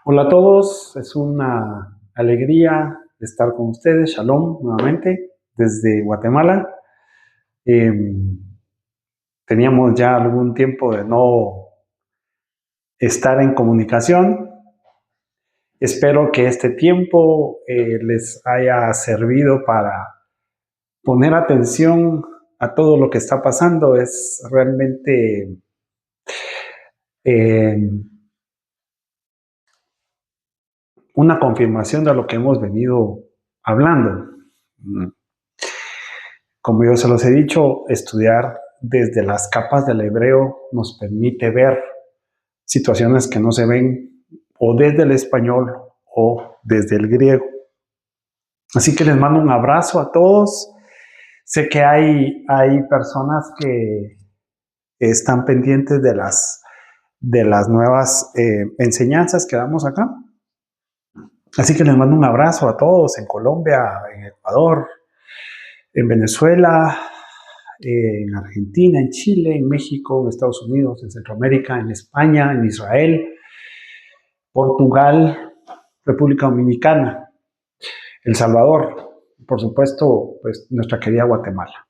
Hola a todos, es una alegría estar con ustedes. Shalom nuevamente desde Guatemala. Eh, Teníamos ya algún tiempo de no estar en comunicación. Espero que este tiempo les haya servido para poner atención a todo lo que está pasando. Es realmente eh, una confirmación de lo que hemos venido hablando. Como yo se los he dicho, estudiar desde las capas del hebreo nos permite ver situaciones que no se ven o desde el español o desde el griego. Así que les mando un abrazo a todos. Sé que hay personas que están pendientes de las nuevas enseñanzas que damos acá. Así que les mando un abrazo a todos en Colombia, en Ecuador, en Venezuela, en Argentina, en Chile, en México, en Estados Unidos, en Centroamérica, en España, en Israel, Portugal, República Dominicana, El Salvador, por supuesto, pues nuestra querida Guatemala.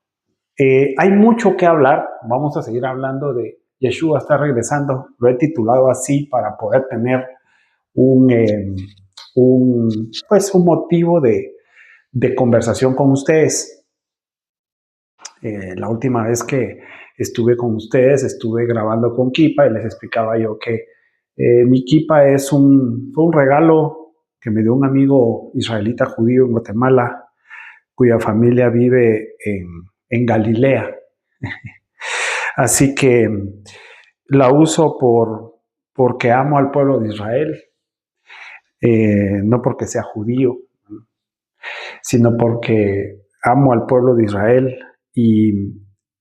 Hay mucho que hablar, vamos a seguir hablando de Yeshua está regresando, lo he titulado así para poder tener un, un motivo de conversación con ustedes. La última vez que estuve con ustedes, estuve grabando con Kipa y les explicaba yo que mi Kipa fue un regalo que me dio un amigo israelita judío en Guatemala, cuya familia vive en Galilea. Así que la uso porque amo al pueblo de Israel, no porque sea judío, sino porque amo al pueblo de Israel y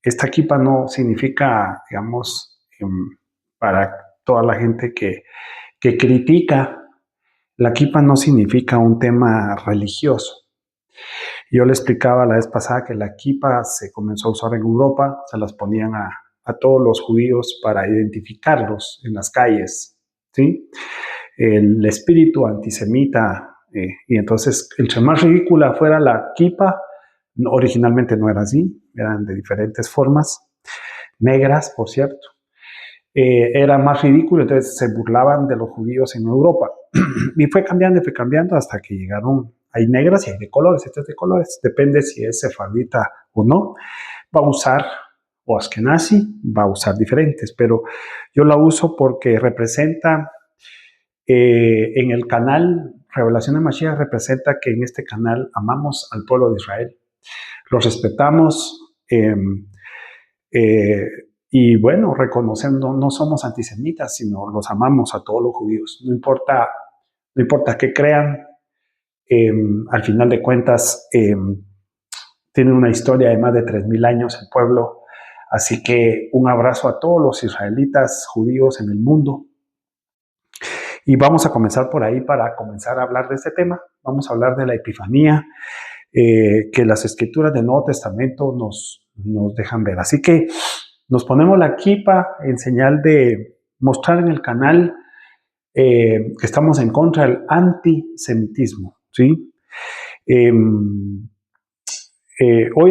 esta kipa no significa, digamos, para toda la gente que critica, la kipa no significa un tema religioso. Yo le explicaba la vez pasada que la kipa se comenzó a usar en Europa, se las ponían a todos los judíos para identificarlos en las calles, ¿sí? El espíritu antisemita, y entonces, entre más ridícula fuera la kipa, originalmente no era así, eran de diferentes formas, negras, por cierto, era más ridículo, entonces se burlaban de los judíos en Europa. Y fue cambiando hasta que llegaron, hay negras y hay de colores, este es de colores, depende si es sefardita o no, va a usar, o askenazi, va a usar diferentes, pero yo la uso porque representa, en el canal Revelación de Mashiach representa que en este canal amamos al pueblo de Israel, los respetamos, eh, y bueno, reconociendo, no somos antisemitas, sino los amamos a todos los judíos. No importa qué crean, al final de cuentas, tienen una historia de más de 3000 años el pueblo. Así que un abrazo a todos los israelitas judíos en el mundo. Y vamos a comenzar por ahí para comenzar a hablar de este tema. Vamos a hablar de la Epifanía, que las escrituras del Nuevo Testamento nos dejan ver. Así que nos ponemos la kipa en señal de mostrar en el canal que estamos en contra del antisemitismo, ¿sí? Hoy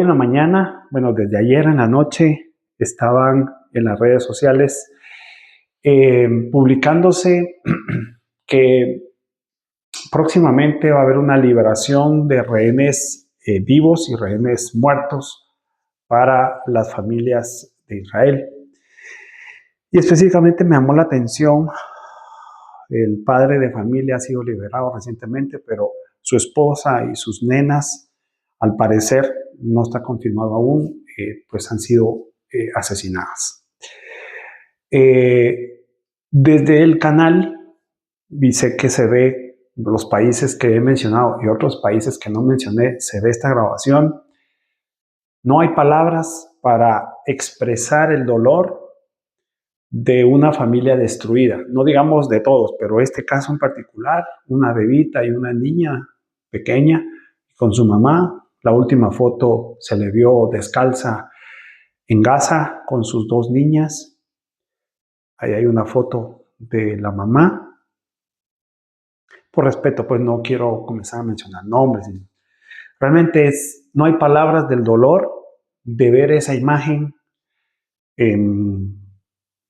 en la mañana, bueno, desde ayer en la noche, estaban en las redes sociales publicándose que próximamente va a haber una liberación de rehenes vivos y rehenes muertos para las familias de Israel. Y específicamente me llamó la atención, el padre de familia ha sido liberado recientemente, pero su esposa y sus nenas, al parecer, no está confirmado aún, pues han sido asesinadas. Desde el canal, dice que se ve los países que he mencionado y otros países que no mencioné, se ve esta grabación. No hay palabras para expresar el dolor de una familia destruida, no digamos de todos, pero este caso en particular, una bebita y una niña pequeña con su mamá. La última foto se le vio descalza en Gaza con sus dos niñas. Ahí hay una foto de la mamá por respeto, pues no quiero comenzar a mencionar nombres. Realmente no hay palabras del dolor de ver esa imagen eh,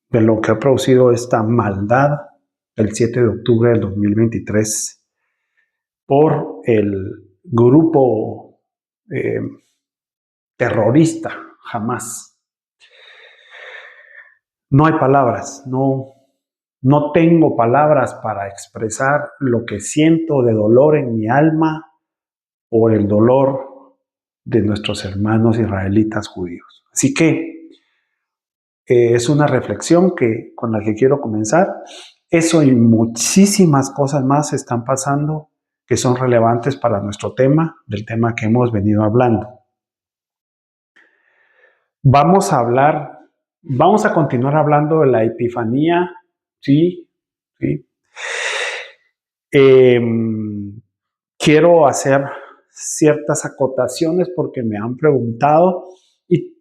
de lo que ha producido esta maldad el 7 de octubre del 2023 por el grupo eh, terrorista Hamas. No hay palabras, no tengo palabras para expresar lo que siento de dolor en mi alma por el dolor de nuestros hermanos israelitas judíos. Así que es una reflexión con la que quiero comenzar. Eso y muchísimas cosas más están pasando que son relevantes para nuestro tema, del tema que hemos venido hablando. Vamos a continuar hablando de la Epifanía, sí. Quiero hacer ciertas acotaciones porque me han preguntado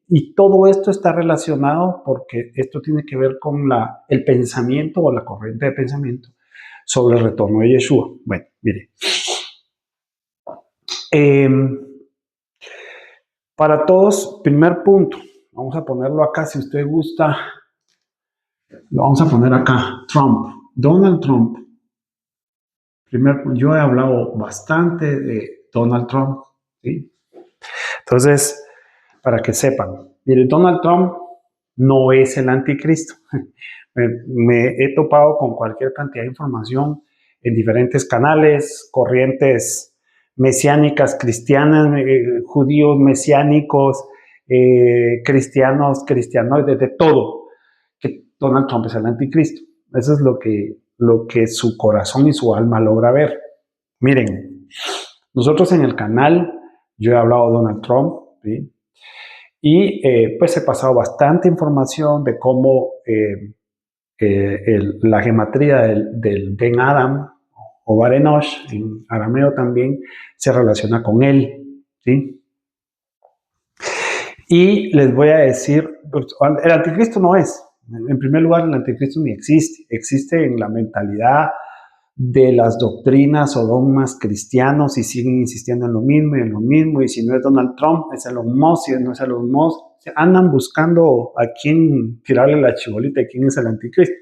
y todo esto está relacionado porque esto tiene que ver con el pensamiento o la corriente de pensamiento sobre el retorno de Yeshua. Bueno, mire. Para todos, primer punto, vamos a ponerlo acá si usted gusta, lo vamos a poner acá, Trump, Donald Trump. Yo he hablado bastante de Donald Trump, ¿sí? Entonces, para que sepan, mire, Donald Trump no es el anticristo. Me he topado con cualquier cantidad de información en diferentes canales, corrientes mesiánicas, cristianas, judíos mesiánicos, cristianos, cristianoides, de todo, que Donald Trump es el anticristo. Eso es lo que su corazón y su alma logra ver. Miren, nosotros en el canal, yo he hablado de Donald Trump, ¿sí? Y pues he pasado bastante información de cómo la gematría del Ben Adam o Bar Enosh, en arameo también, se relaciona con él, ¿sí? Y les voy a decir, el anticristo no es. En primer lugar, el anticristo ni existe. Existe en la mentalidad de las doctrinas o dogmas cristianos y siguen insistiendo en lo mismo y en lo mismo. Y si no es Donald Trump, es Elon Musk. Si no es Elon Musk, andan buscando a quién tirarle la chibolita y quién es el anticristo.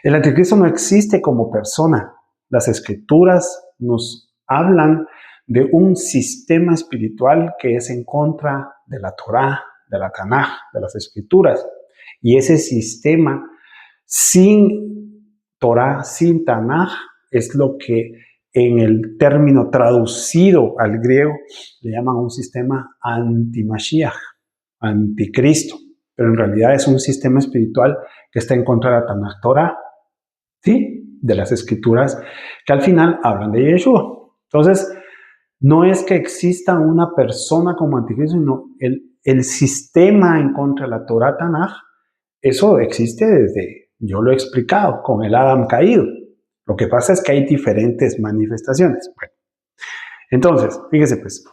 El anticristo no existe como persona. Las escrituras nos hablan de un sistema espiritual que es en contra de la Torá, de la Tanaj, de las escrituras. Y ese sistema sin Torá, sin Tanaj, es lo que en el término traducido al griego le llaman un sistema anti-Mashiach, anticristo. Pero en realidad es un sistema espiritual que está en contra de la Tanaj Torá, ¿sí? De las escrituras que al final hablan de Yeshua. Entonces, no es que exista una persona como anticristo, sino el sistema en contra de la Torá Tanaj, eso existe yo lo he explicado, con el Adam caído. Lo que pasa es que hay diferentes manifestaciones. Bueno, entonces, fíjese pues,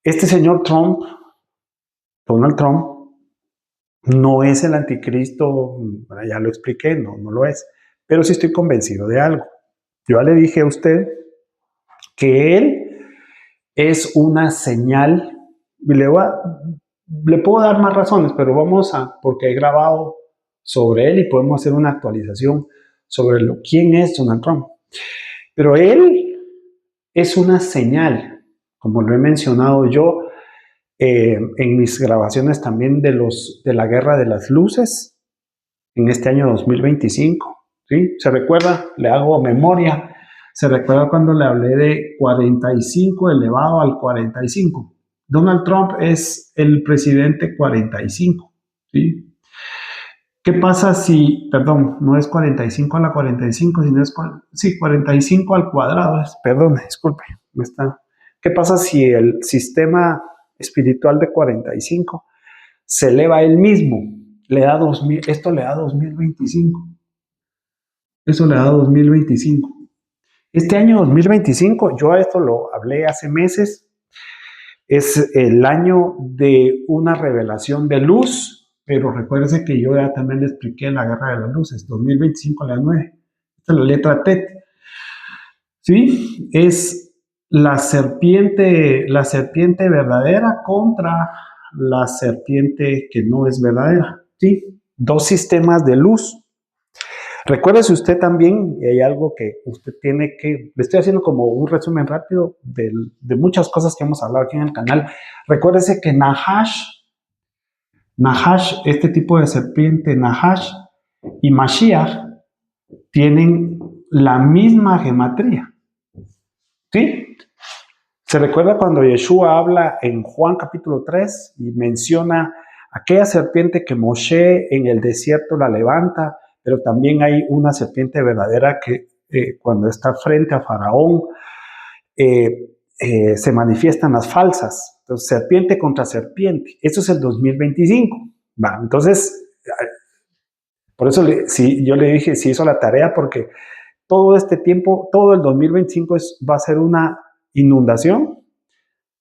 este señor Trump, Donald Trump, no es el anticristo, bueno, ya lo expliqué, no lo es, pero sí estoy convencido de algo. Yo ya le dije a usted que él es una señal, y le puedo dar más razones, pero porque he grabado sobre él y podemos hacer una actualización sobre quién es Donald Trump. Pero él es una señal, como lo he mencionado yo en mis grabaciones también de la Guerra de las Luces en este año 2025. ¿Sí? ¿Se recuerda? Le hago memoria. ¿Se recuerda cuando le hablé de 45 elevado al 45? Donald Trump es el presidente 45. ¿Sí? ¿Qué pasa si, perdón, no es 45 a la 45, sino es 45 al cuadrado? Perdón, disculpe. ¿Qué pasa si el sistema espiritual de 45 se eleva a él mismo? Esto le da 2025. Eso le da 2025. Este año 2025, yo a esto lo hablé hace meses, es el año de una revelación de luz, pero recuérdense que yo ya también le expliqué la Guerra de las Luces, 2025 a las 9. Esta es la letra TET. ¿sí? Es la serpiente verdadera contra la serpiente que no es verdadera, ¿sí? Dos sistemas de luz. Recuérdese usted también, y hay algo que usted tiene que, le estoy haciendo como un resumen rápido de muchas cosas que hemos hablado aquí en el canal. Recuérdese que Nahash, este tipo de serpiente, Nahash y Mashiach, tienen la misma gematría, ¿sí? Se recuerda cuando Yeshua habla en Juan capítulo 3 y menciona aquella serpiente que Moshe en el desierto la levanta, pero también hay una serpiente verdadera que cuando está frente a Faraón se manifiestan las falsas. Entonces, serpiente contra serpiente. Eso es el 2025. ¿Va? Entonces, por eso sí, yo le dije, sí hizo la tarea, porque todo este tiempo, todo el 2025 va a ser una inundación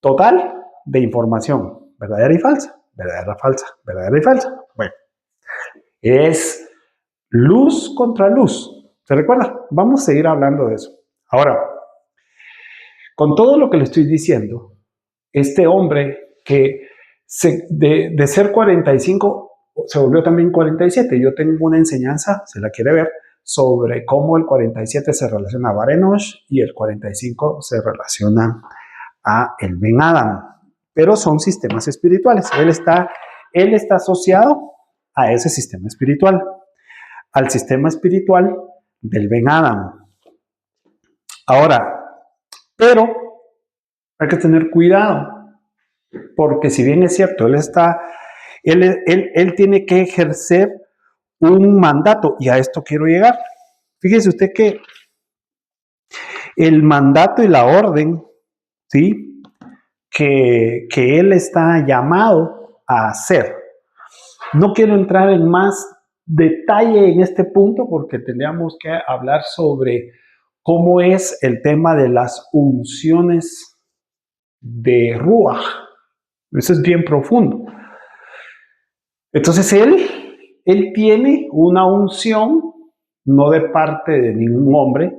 total de información, verdadera y falsa, verdadera, falsa, verdadera y falsa. Bueno, es luz contra luz. ¿Se recuerda? Vamos a seguir hablando de eso. Ahora, con todo lo que le estoy diciendo, este hombre que de ser 45 se volvió también 47. Yo tengo una enseñanza, si la quiere ver, sobre cómo el 47 se relaciona a Barenosh y el 45 se relaciona a el Ben Adam. Pero son sistemas espirituales. Él está asociado a ese sistema espiritual, al sistema espiritual del Ben Adam. Ahora, pero hay que tener cuidado, porque si bien es cierto, él tiene que ejercer un mandato, y a esto quiero llegar. Fíjese usted que el mandato y la orden, ¿sí?, que él está llamado a hacer. No quiero entrar en más detalle en este punto, porque tendríamos que hablar sobre cómo es el tema de las unciones de Ruach. Eso es bien profundo. Entonces él tiene una unción, no de parte de ningún hombre,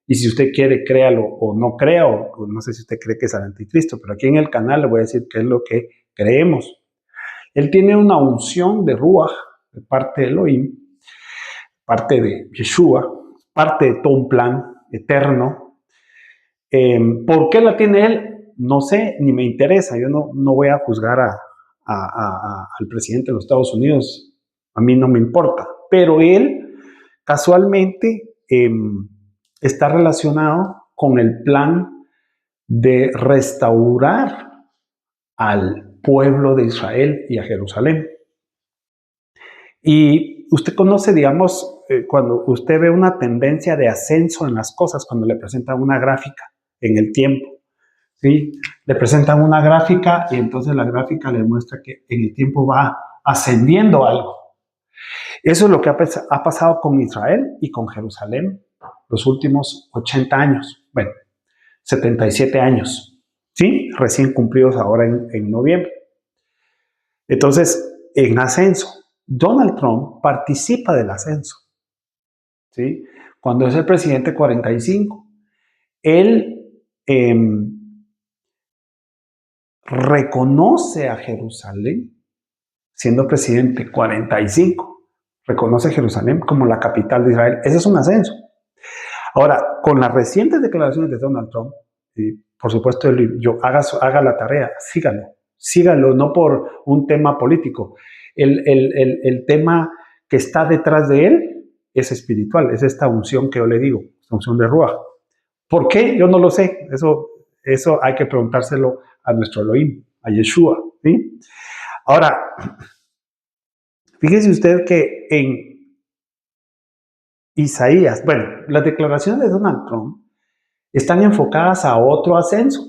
y si usted quiere, créalo o no crea, o no sé si usted cree que es el anticristo, pero aquí en el canal le voy a decir qué es lo que creemos. Él tiene una unción de Ruach, de parte de Elohim, parte de Yeshua, parte de todo un plan eterno. ¿Por qué la tiene él? No sé, ni me interesa. Yo no voy a juzgar al presidente de los Estados Unidos. A mí no me importa. Pero él, casualmente, está relacionado con el plan de restaurar al pueblo de Israel y a Jerusalén. Y usted conoce, digamos, cuando usted ve una tendencia de ascenso en las cosas, cuando le presentan una gráfica en el tiempo, ¿sí? Le presentan una gráfica y entonces la gráfica le muestra que en el tiempo va ascendiendo algo. Eso es lo que ha pasado con Israel y con Jerusalén los últimos 80 años, bueno, 77 años, ¿sí? Recién cumplidos ahora en noviembre. Entonces, en ascenso, Donald Trump participa del ascenso, ¿sí? Cuando es el presidente 45, él reconoce a Jerusalén, siendo presidente 45, reconoce a Jerusalén como la capital de Israel. Ese es un ascenso. Ahora, con las recientes declaraciones de Donald Trump, y por supuesto, haga la tarea, sígalo, no por un tema político. El tema que está detrás de él es espiritual, es esta unción que yo le digo, esta unción de Ruach. ¿Por qué? Yo no lo sé. Eso hay que preguntárselo a nuestro Elohim, a Yeshua, ¿sí? Ahora, fíjese usted que en Isaías, bueno, las declaraciones de Donald Trump están enfocadas a otro ascenso.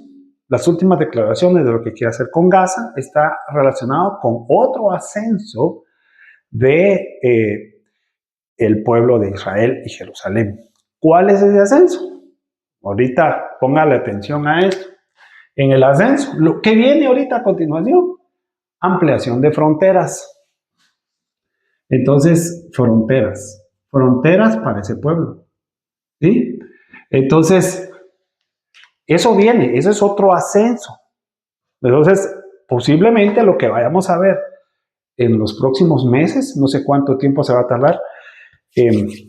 Las últimas declaraciones de lo que quiere hacer con Gaza está relacionado con otro ascenso de el pueblo de Israel y Jerusalén. ¿Cuál es ese ascenso? Ahorita póngale atención a esto. En el ascenso, lo que viene ahorita a continuación, ampliación de fronteras. Entonces, fronteras para ese pueblo, ¿sí? Entonces, Eso viene, ese es otro ascenso. Entonces, posiblemente lo que vayamos a ver en los próximos meses, no sé cuánto tiempo se va a tardar,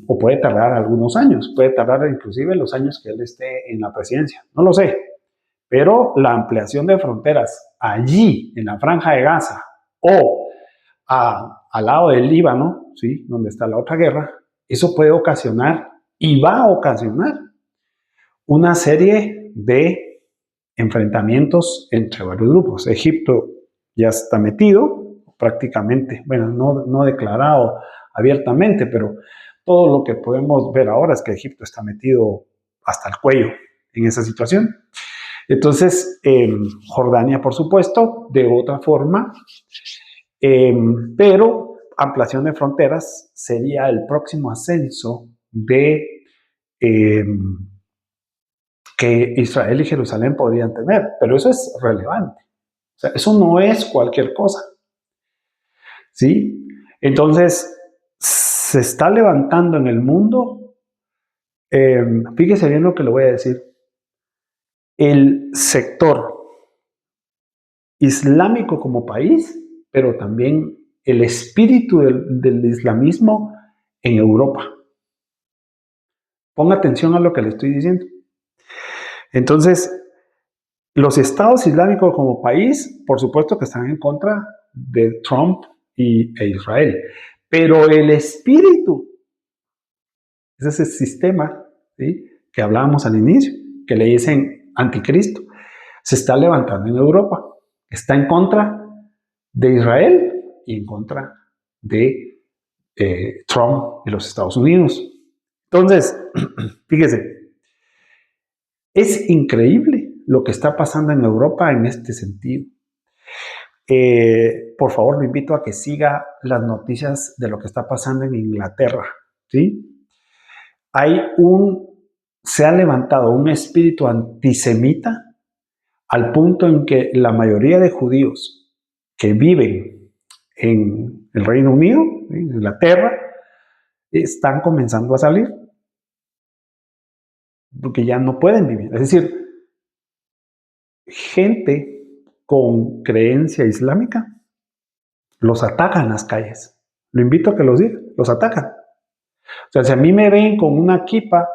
o puede tardar algunos años, puede tardar inclusive los años que él esté en la presidencia, no lo sé, pero la ampliación de fronteras allí, en la Franja de Gaza, o al lado del Líbano, ¿sí?, donde está la otra guerra, eso puede ocasionar y va a ocasionar una serie de enfrentamientos entre varios grupos. Egipto ya está metido prácticamente, bueno, no declarado abiertamente, pero todo lo que podemos ver ahora es que Egipto está metido hasta el cuello en esa situación. Entonces, Jordania, por supuesto, de otra forma, pero ampliación de fronteras sería el próximo ascenso de que Israel y Jerusalén podrían tener, pero eso es relevante. O sea, eso no es cualquier cosa, ¿sí? Entonces, se está levantando en el mundo, fíjese bien lo que le voy a decir, el sector islámico como país, pero también el espíritu del islamismo en Europa. Ponga atención a lo que le estoy diciendo. Entonces, los estados islámicos como país, por supuesto que están en contra de Trump e Israel, pero el espíritu, ese es el sistema, ¿sí?, que hablábamos al inicio, que le dicen anticristo, se está levantando en Europa, está en contra de Israel y en contra de Trump y los Estados Unidos. Entonces, fíjese, es increíble lo que está pasando en Europa en este sentido. Por favor, lo invito a que siga las noticias de lo que está pasando en Inglaterra, ¿sí? Se ha levantado un espíritu antisemita al punto en que la mayoría de judíos que viven en el Reino Unido, en Inglaterra, están comenzando a salir porque ya no pueden vivir. Es decir, gente con creencia islámica los atacan en las calles. Lo invito a que los diga, los atacan. O sea, si a mí me ven con una kipa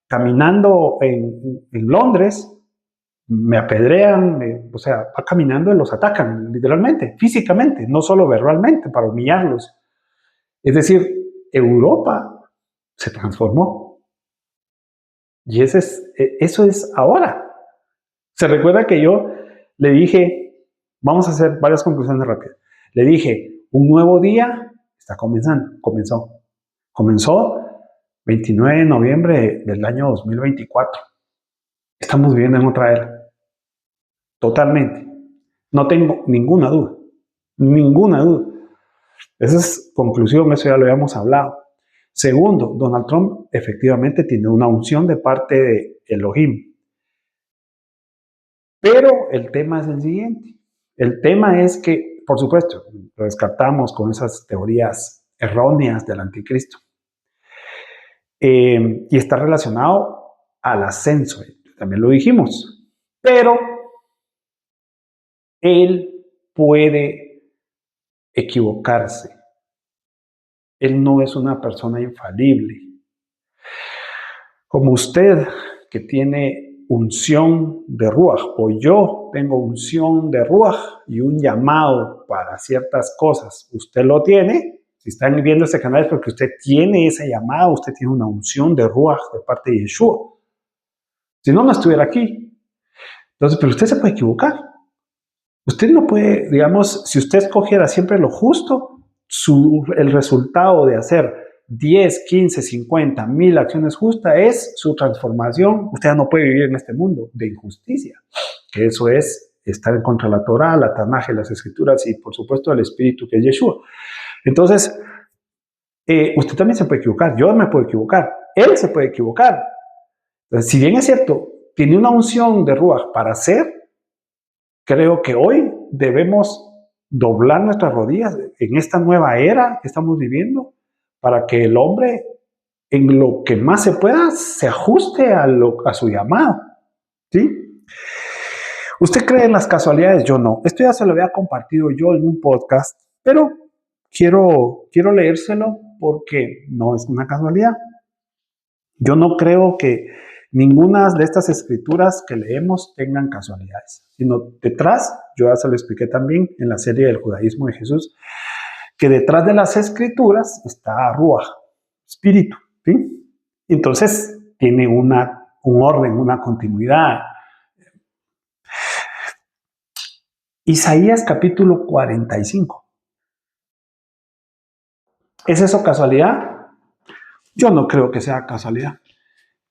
caminando en Londres, me apedrean, o sea, va caminando y los atacan, literalmente, físicamente, no solo verbalmente, para humillarlos. Es decir, Europa se transformó. Y eso es ahora. Se recuerda que yo le dije, vamos a hacer varias conclusiones rápidas. Le dije, un nuevo día está comenzando, comenzó 29 de noviembre del año 2024. Estamos viviendo en otra era. Totalmente. No tengo ninguna duda. Ninguna duda. Esa es conclusión, eso ya lo habíamos hablado. Segundo, Donald Trump efectivamente tiene una unción de parte de Elohim. Pero el tema es el siguiente. El tema es que, por supuesto, lo descartamos con esas teorías erróneas del anticristo. Y está relacionado al ascenso, también lo dijimos. Pero él puede equivocarse. Él no es una persona infalible. Como usted, que tiene unción de Ruaj, o yo tengo unción de Ruaj y un llamado para ciertas cosas, usted lo tiene. Si están viendo este canal es porque usted tiene ese llamado, usted tiene una unción de Ruaj de parte de Yeshua. Si no, no estuviera aquí. Entonces, pero usted se puede equivocar. Usted no puede, digamos, si usted escogiera siempre lo justo, el resultado de hacer 10, 15, 50, 1000 acciones justas es su transformación. Usted no puede vivir en este mundo de injusticia, que eso es estar en contra de la Torah, la Tanaj, las Escrituras y, por supuesto, el Espíritu que es Yeshua. Entonces, usted también se puede equivocar, yo me puedo equivocar, él se puede equivocar. Entonces, si bien es cierto, tiene una unción de Ruach para hacer, creo que hoy debemos doblar nuestras rodillas en esta nueva era que estamos viviendo para que el hombre, en lo que más se pueda, se ajuste a su llamado, ¿sí? ¿Usted cree en las casualidades? Yo no. Esto ya se lo había compartido yo en un podcast, pero quiero leérselo porque no es una casualidad. Yo no creo que ninguna de estas escrituras que leemos tengan casualidades, sino detrás, yo ya se lo expliqué también en la serie del judaísmo de Jesús, que detrás de las escrituras está Ruach, espíritu, ¿sí? Entonces tiene un orden, una continuidad. Isaías capítulo 45. ¿Es eso casualidad? Yo no creo que sea casualidad.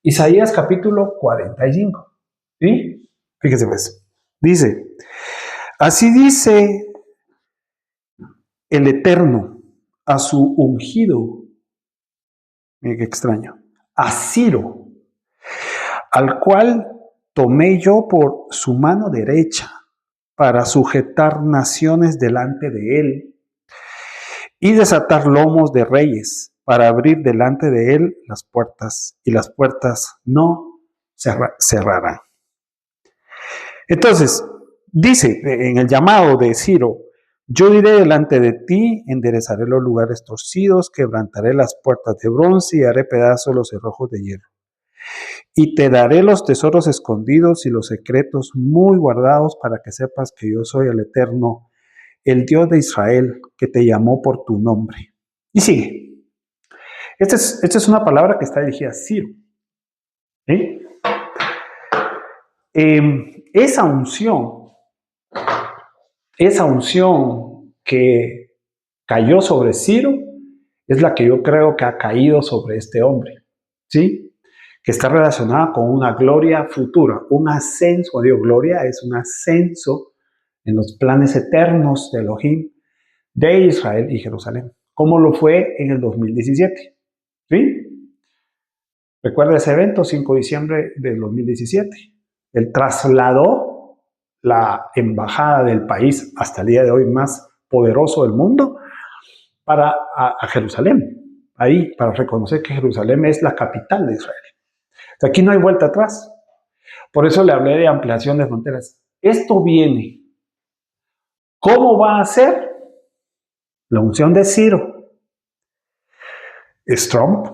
Isaías capítulo 45. ¿Sí? Fíjese pues. Dice, así dice el Eterno a su ungido, mire qué extraño, a Ciro, al cual tomé yo por su mano derecha para sujetar naciones delante de él y desatar lomos de reyes para abrir delante de él las puertas, y las puertas no cerrarán. Entonces, dice en el llamado de Ciro, yo diré delante de ti, enderezaré los lugares torcidos, quebrantaré las puertas de bronce y haré pedazos los cerrojos de hierro. Y te daré los tesoros escondidos y los secretos muy guardados para que sepas que yo soy el Eterno, el Dios de Israel, que te llamó por tu nombre. Y sigue. Esta es una palabra que está dirigida a Ciro. ¿Sí? Esa unción que cayó sobre Ciro es la que yo creo que ha caído sobre este hombre, ¿sí? Que está relacionada con una gloria futura, un ascenso. Digo, gloria es un ascenso en los planes eternos de Elohim, de Israel y Jerusalén, como lo fue en el 2017, ¿sí? Recuerda ese evento, 5 de diciembre del 2017. Él trasladó la embajada del país hasta el día de hoy más poderoso del mundo a Jerusalén, ahí, para reconocer que Jerusalén es la capital de Israel. O sea, aquí no hay vuelta atrás. Por eso le hablé de ampliación de fronteras. Esto viene. ¿Cómo va a ser? La unción de Ciro. ¿Es Trump?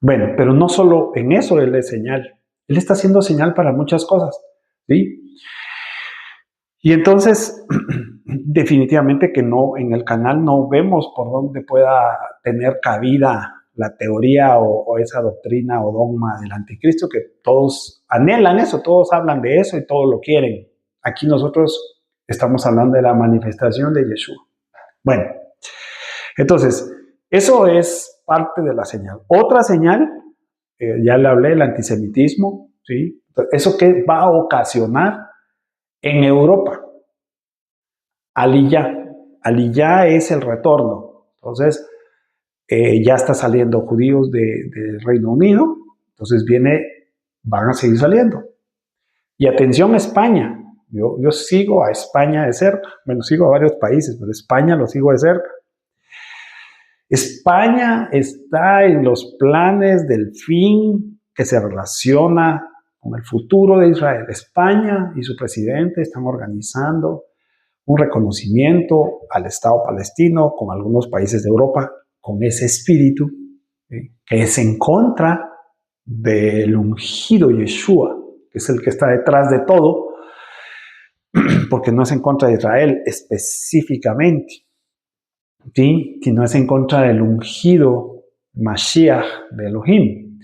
Bueno, pero no solo en eso él es señal. Él está haciendo señal para muchas cosas, ¿sí? Y entonces, definitivamente que no, en el canal no vemos por dónde pueda tener cabida la teoría o esa doctrina o dogma del anticristo, que todos anhelan eso, todos hablan de eso y todos lo quieren. Aquí nosotros estamos hablando de la manifestación de Yeshua. Bueno, entonces, eso es parte de la señal. Otra señal, ya le hablé, el antisemitismo, ¿sí? ¿Eso qué va a ocasionar en Europa? Aliyah. Aliyah es el retorno. Entonces, ya está saliendo judíos del Reino Unido, entonces van a seguir saliendo. Y atención a España. Yo sigo a España de cerca. Bueno, sigo a varios países, pero España lo sigo de cerca. España está en los planes del fin que se relaciona con el futuro de Israel. España y su presidente están organizando un reconocimiento al Estado palestino con algunos países de Europa, con ese espíritu, que es en contra del ungido Yeshua, que es el que está detrás de todo, porque no es en contra de Israel específicamente, ¿sí? Sino es en contra del ungido Mashiach de Elohim.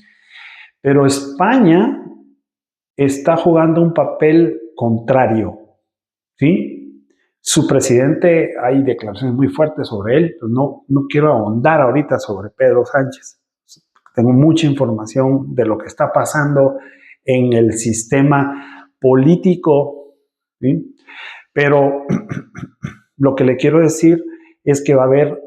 Pero España está jugando un papel contrario, ¿sí? Su presidente, hay declaraciones muy fuertes sobre él, pero no quiero ahondar ahorita sobre Pedro Sánchez. Tengo mucha información de lo que está pasando en el sistema político, ¿sí? Pero lo que le quiero decir es que va a haber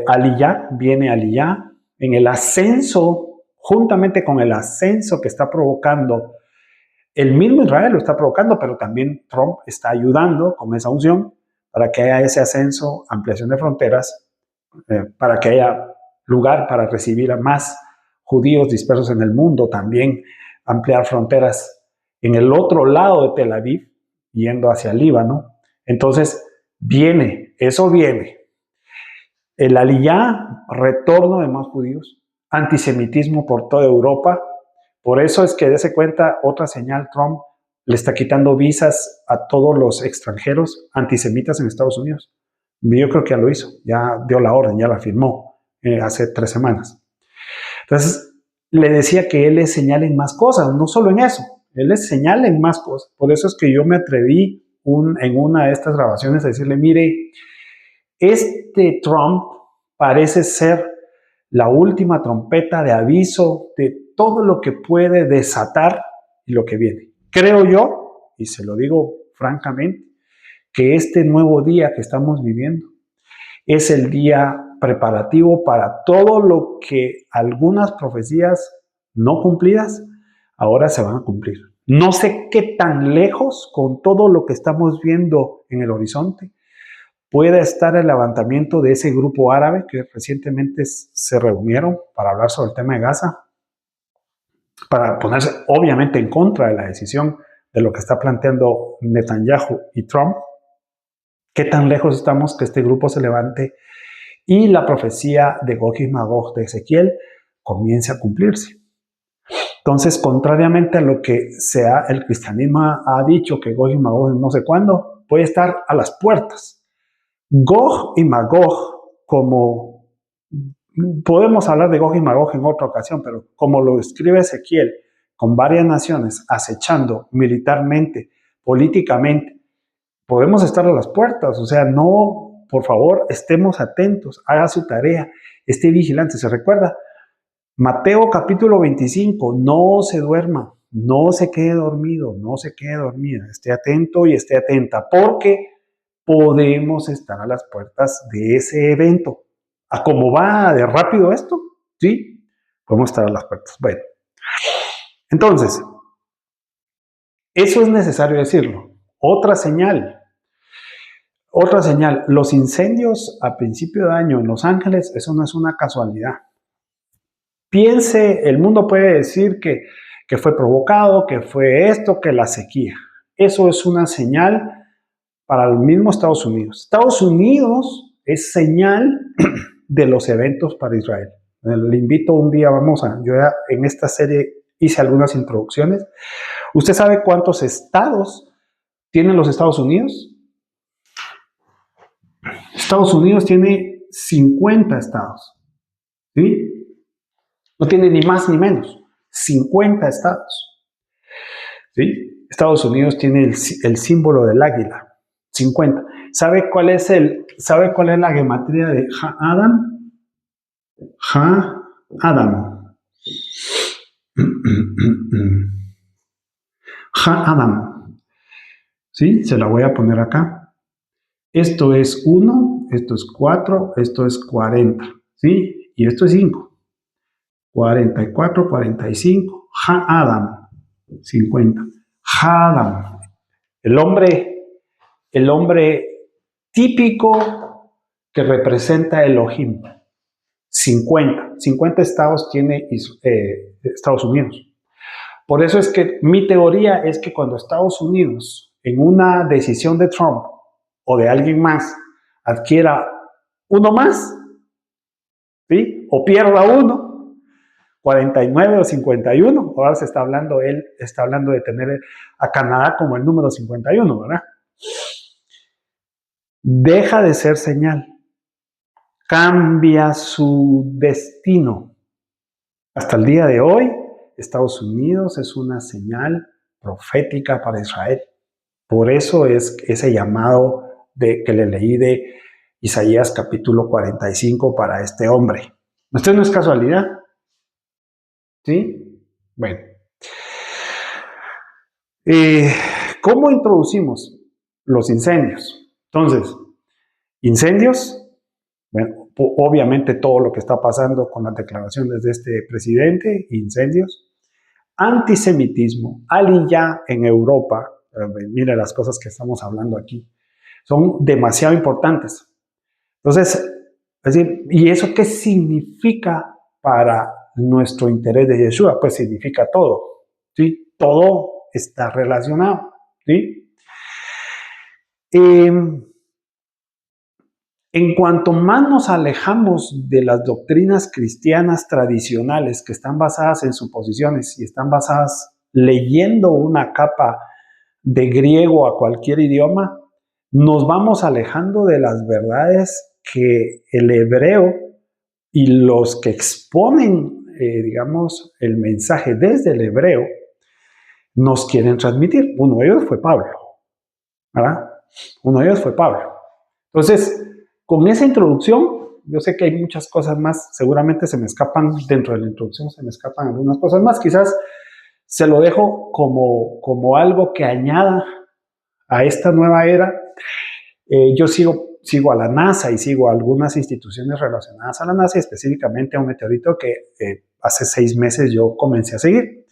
Aliyah, viene Aliyah, en el ascenso, juntamente con el ascenso que está provocando el mismo Israel lo está provocando, pero también Trump está ayudando con esa unción para que haya ese ascenso, ampliación de fronteras, para que haya lugar para recibir a más judíos dispersos en el mundo, también ampliar fronteras en el otro lado de Tel Aviv, yendo hacia el Líbano. Entonces, eso viene. El aliyá, retorno de más judíos, antisemitismo por toda Europa. Por eso es que dése cuenta, otra señal, Trump le está quitando visas a todos los extranjeros antisemitas en Estados Unidos. Yo creo que ya lo hizo, ya dio la orden, ya la firmó hace 3 semanas. Entonces, le decía que él es señal en más cosas, no solo en eso, él es señal en más cosas. Por eso es que yo me atreví en una de estas grabaciones a decirle, mire, este Trump parece ser la última trompeta de aviso de todo lo que puede desatar y lo que viene. Creo yo, y se lo digo francamente, que este nuevo día que estamos viviendo es el día preparativo para todo lo que algunas profecías no cumplidas ahora se van a cumplir. No sé qué tan lejos, con todo lo que estamos viendo en el horizonte, pueda estar el levantamiento de ese grupo árabe que recientemente se reunieron para hablar sobre el tema de Gaza, para ponerse obviamente en contra de la decisión de lo que está planteando Netanyahu y Trump. ¿Qué tan lejos estamos que este grupo se levante y la profecía de Gog y Magog de Ezequiel comience a cumplirse? Entonces, contrariamente a lo que el cristianismo ha dicho, que Gog y Magog no sé cuándo, puede estar a las puertas. Gog y Magog, como podemos hablar de Gog y Magog en otra ocasión, pero como lo describe Ezequiel, con varias naciones acechando militarmente, políticamente, podemos estar a las puertas. O sea, no, por favor, estemos atentos, haga su tarea, esté vigilante. ¿Se recuerda? Mateo capítulo 25, no se duerma, no se quede dormido, no se quede dormida, esté atento y esté atenta, porque podemos estar a las puertas de ese evento. ¿A cómo va de rápido esto? Sí, podemos estar a las puertas. Bueno, entonces, eso es necesario decirlo. Otra señal, los incendios a principio de año en Los Ángeles, eso no es una casualidad. Piense, el mundo puede decir que fue provocado, que fue esto, que la sequía. Eso es una señal para el mismo Estados Unidos. Estados Unidos es señal de los eventos para Israel. Le invito un día, yo ya en esta serie hice algunas introducciones. ¿Usted sabe cuántos estados tienen los Estados Unidos? Estados Unidos tiene 50 estados. ¿Sí? No tiene ni más ni menos. 50 estados. ¿Sí? Estados Unidos tiene el símbolo del águila. 50. ¿Sabe cuál es la gematría de Ha-Adam? Ha-Adam. Ha-Adam. ¿Sí? Se la voy a poner acá. Esto es 1, esto es 4, esto es 40. ¿Sí? Y esto es 5. 44, 45. Ha-Adam. 50. Ha-Adam. El hombre típico que representa Elohim. 50 estados tiene Estados Unidos. Por eso es que mi teoría es que cuando Estados Unidos, en una decisión de Trump o de alguien más, adquiera uno más, ¿sí? O pierda uno, 49 o 51, ahora él está hablando de tener a Canadá como el número 51, ¿verdad? Deja de ser señal, cambia su destino. Hasta el día de hoy, Estados Unidos es una señal profética para Israel. Por eso es ese llamado que le leí de Isaías capítulo 45 para este hombre. Esto no es casualidad. ¿Sí? Bueno. ¿Cómo introducimos los incendios? Entonces, incendios, bueno, obviamente todo lo que está pasando con las declaraciones de este presidente, incendios, antisemitismo, aliyá en Europa, mire las cosas que estamos hablando aquí, son demasiado importantes. Entonces, es decir, ¿y eso qué significa para nuestro interés de Yeshua? Pues significa todo, ¿sí? Todo está relacionado, ¿sí? En cuanto más nos alejamos de las doctrinas cristianas tradicionales que están basadas en suposiciones y están basadas leyendo una capa de griego a cualquier idioma, nos vamos alejando de las verdades que el hebreo y los que exponen, digamos, el mensaje desde el hebreo nos quieren transmitir. Uno de ellos fue Pablo, ¿verdad? Uno de ellos fue Pablo. Entonces, con esa introducción, yo sé que hay muchas cosas más, seguramente se me escapan, dentro de la introducción se me escapan algunas cosas más, quizás se lo dejo como algo que añada a esta nueva era. Yo sigo a la NASA y sigo a algunas instituciones relacionadas a la NASA, y específicamente a un meteorito que hace 6 meses yo comencé a seguir.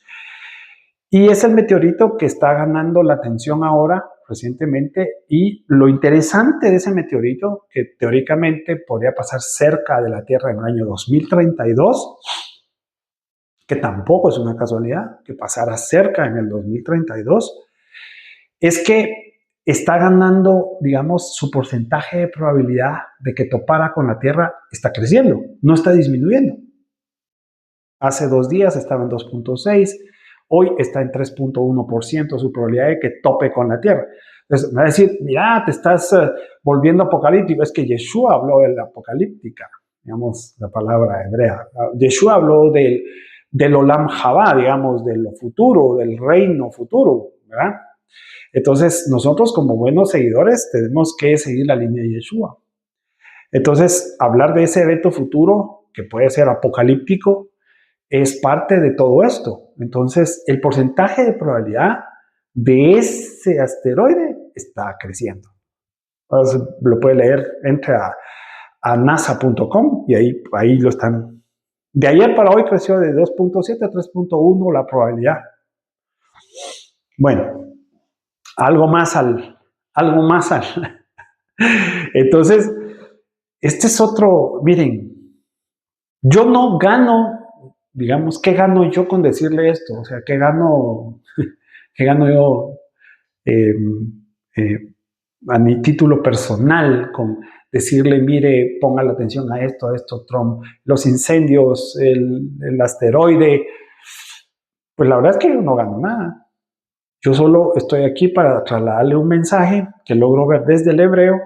Y es el meteorito que está ganando la atención ahora, recientemente, y lo interesante de ese meteorito, que teóricamente podría pasar cerca de la Tierra en el año 2032, que tampoco es una casualidad, que pasara cerca en el 2032, es que está ganando, digamos, su porcentaje de probabilidad de que topara con la Tierra está creciendo, no está disminuyendo. Hace 2 días estaba en 2.6, hoy está en 3.1% su probabilidad de que tope con la Tierra. Entonces me va a decir, mira, te estás volviendo apocalíptico. Es que Yeshua habló de la apocalíptica, digamos, la palabra hebrea. Yeshua habló del Olam Jabá, digamos, de lo futuro, del reino futuro, ¿verdad? Entonces, nosotros como buenos seguidores tenemos que seguir la línea de Yeshua. Entonces, hablar de ese evento futuro, que puede ser apocalíptico, es parte de todo esto. Entonces, el porcentaje de probabilidad de ese asteroide está creciendo. Entonces, lo puede leer, entra a nasa.com y ahí lo están. De ayer para hoy creció de 2.7 a 3.1 la probabilidad. Bueno, algo más al. Entonces, este es otro, miren, yo no gano, digamos, ¿qué gano yo con decirle esto? O sea, ¿qué gano yo eh, eh, a mi título personal con decirle, mire, ponga la atención a esto, Trump, los incendios, el asteroide? Pues la verdad es que yo no gano nada. Yo solo estoy aquí para trasladarle un mensaje que logro ver desde el hebreo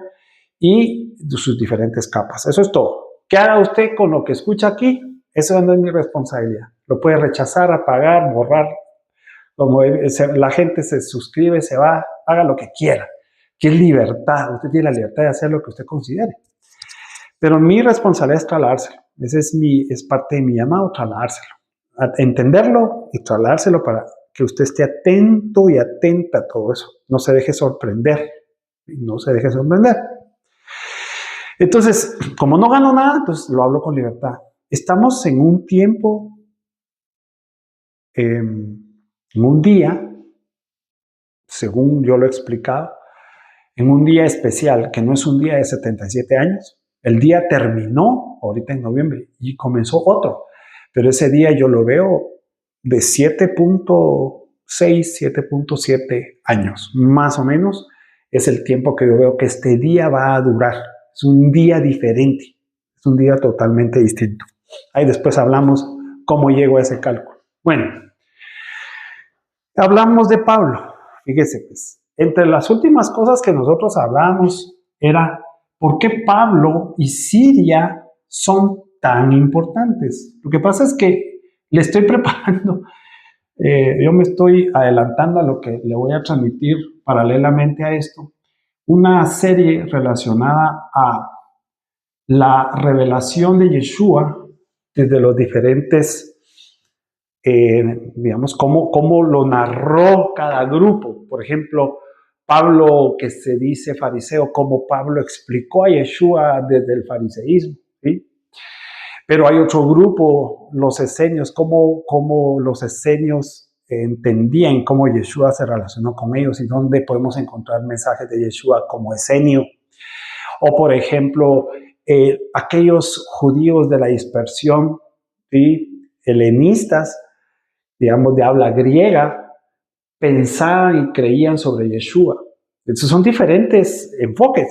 y sus diferentes capas. Eso es todo. ¿Qué haga usted con lo que escucha aquí? Eso no es mi responsabilidad. Lo puede rechazar, apagar, borrar. Como la gente se suscribe, se va, haga lo que quiera. Que es libertad. Usted tiene la libertad de hacer lo que usted considere. Pero mi responsabilidad es trasladárselo. Ese es parte de mi llamado, trasladárselo. Entenderlo y trasladárselo para que usted esté atento y atenta a todo eso. No se deje sorprender. No se deje sorprender. Entonces, como no gano nada, entonces lo hablo con libertad. Estamos en un tiempo, en un día, según yo lo he explicado, en un día especial, que no es un día de 77 años. El día terminó ahorita en noviembre y comenzó otro. Pero ese día yo lo veo de 7.6, 7.7 años, más o menos. Es el tiempo que yo veo que este día va a durar. Es un día diferente, es un día totalmente distinto. Ahí después hablamos cómo llego a ese cálculo. Bueno, hablamos de Pablo. Fíjese, pues, entre las últimas cosas que nosotros hablamos era por qué Pablo y Siria son tan importantes. Lo que pasa es que le estoy preparando, yo me estoy adelantando a lo que le voy a transmitir paralelamente a esto, una serie relacionada a la revelación de Yeshua desde los diferentes, digamos, cómo lo narró cada grupo. Por ejemplo, Pablo, que se dice fariseo, cómo Pablo explicó a Yeshua desde el fariseísmo, ¿sí? Pero hay otro grupo, los esenios, cómo los esenios entendían cómo Yeshua se relacionó con ellos y dónde podemos encontrar mensajes de Yeshua como esenio. O, por ejemplo, aquellos judíos de la dispersión, ¿sí? Helenistas, digamos, de habla griega, pensaban y creían sobre Yeshua. Entonces son diferentes enfoques.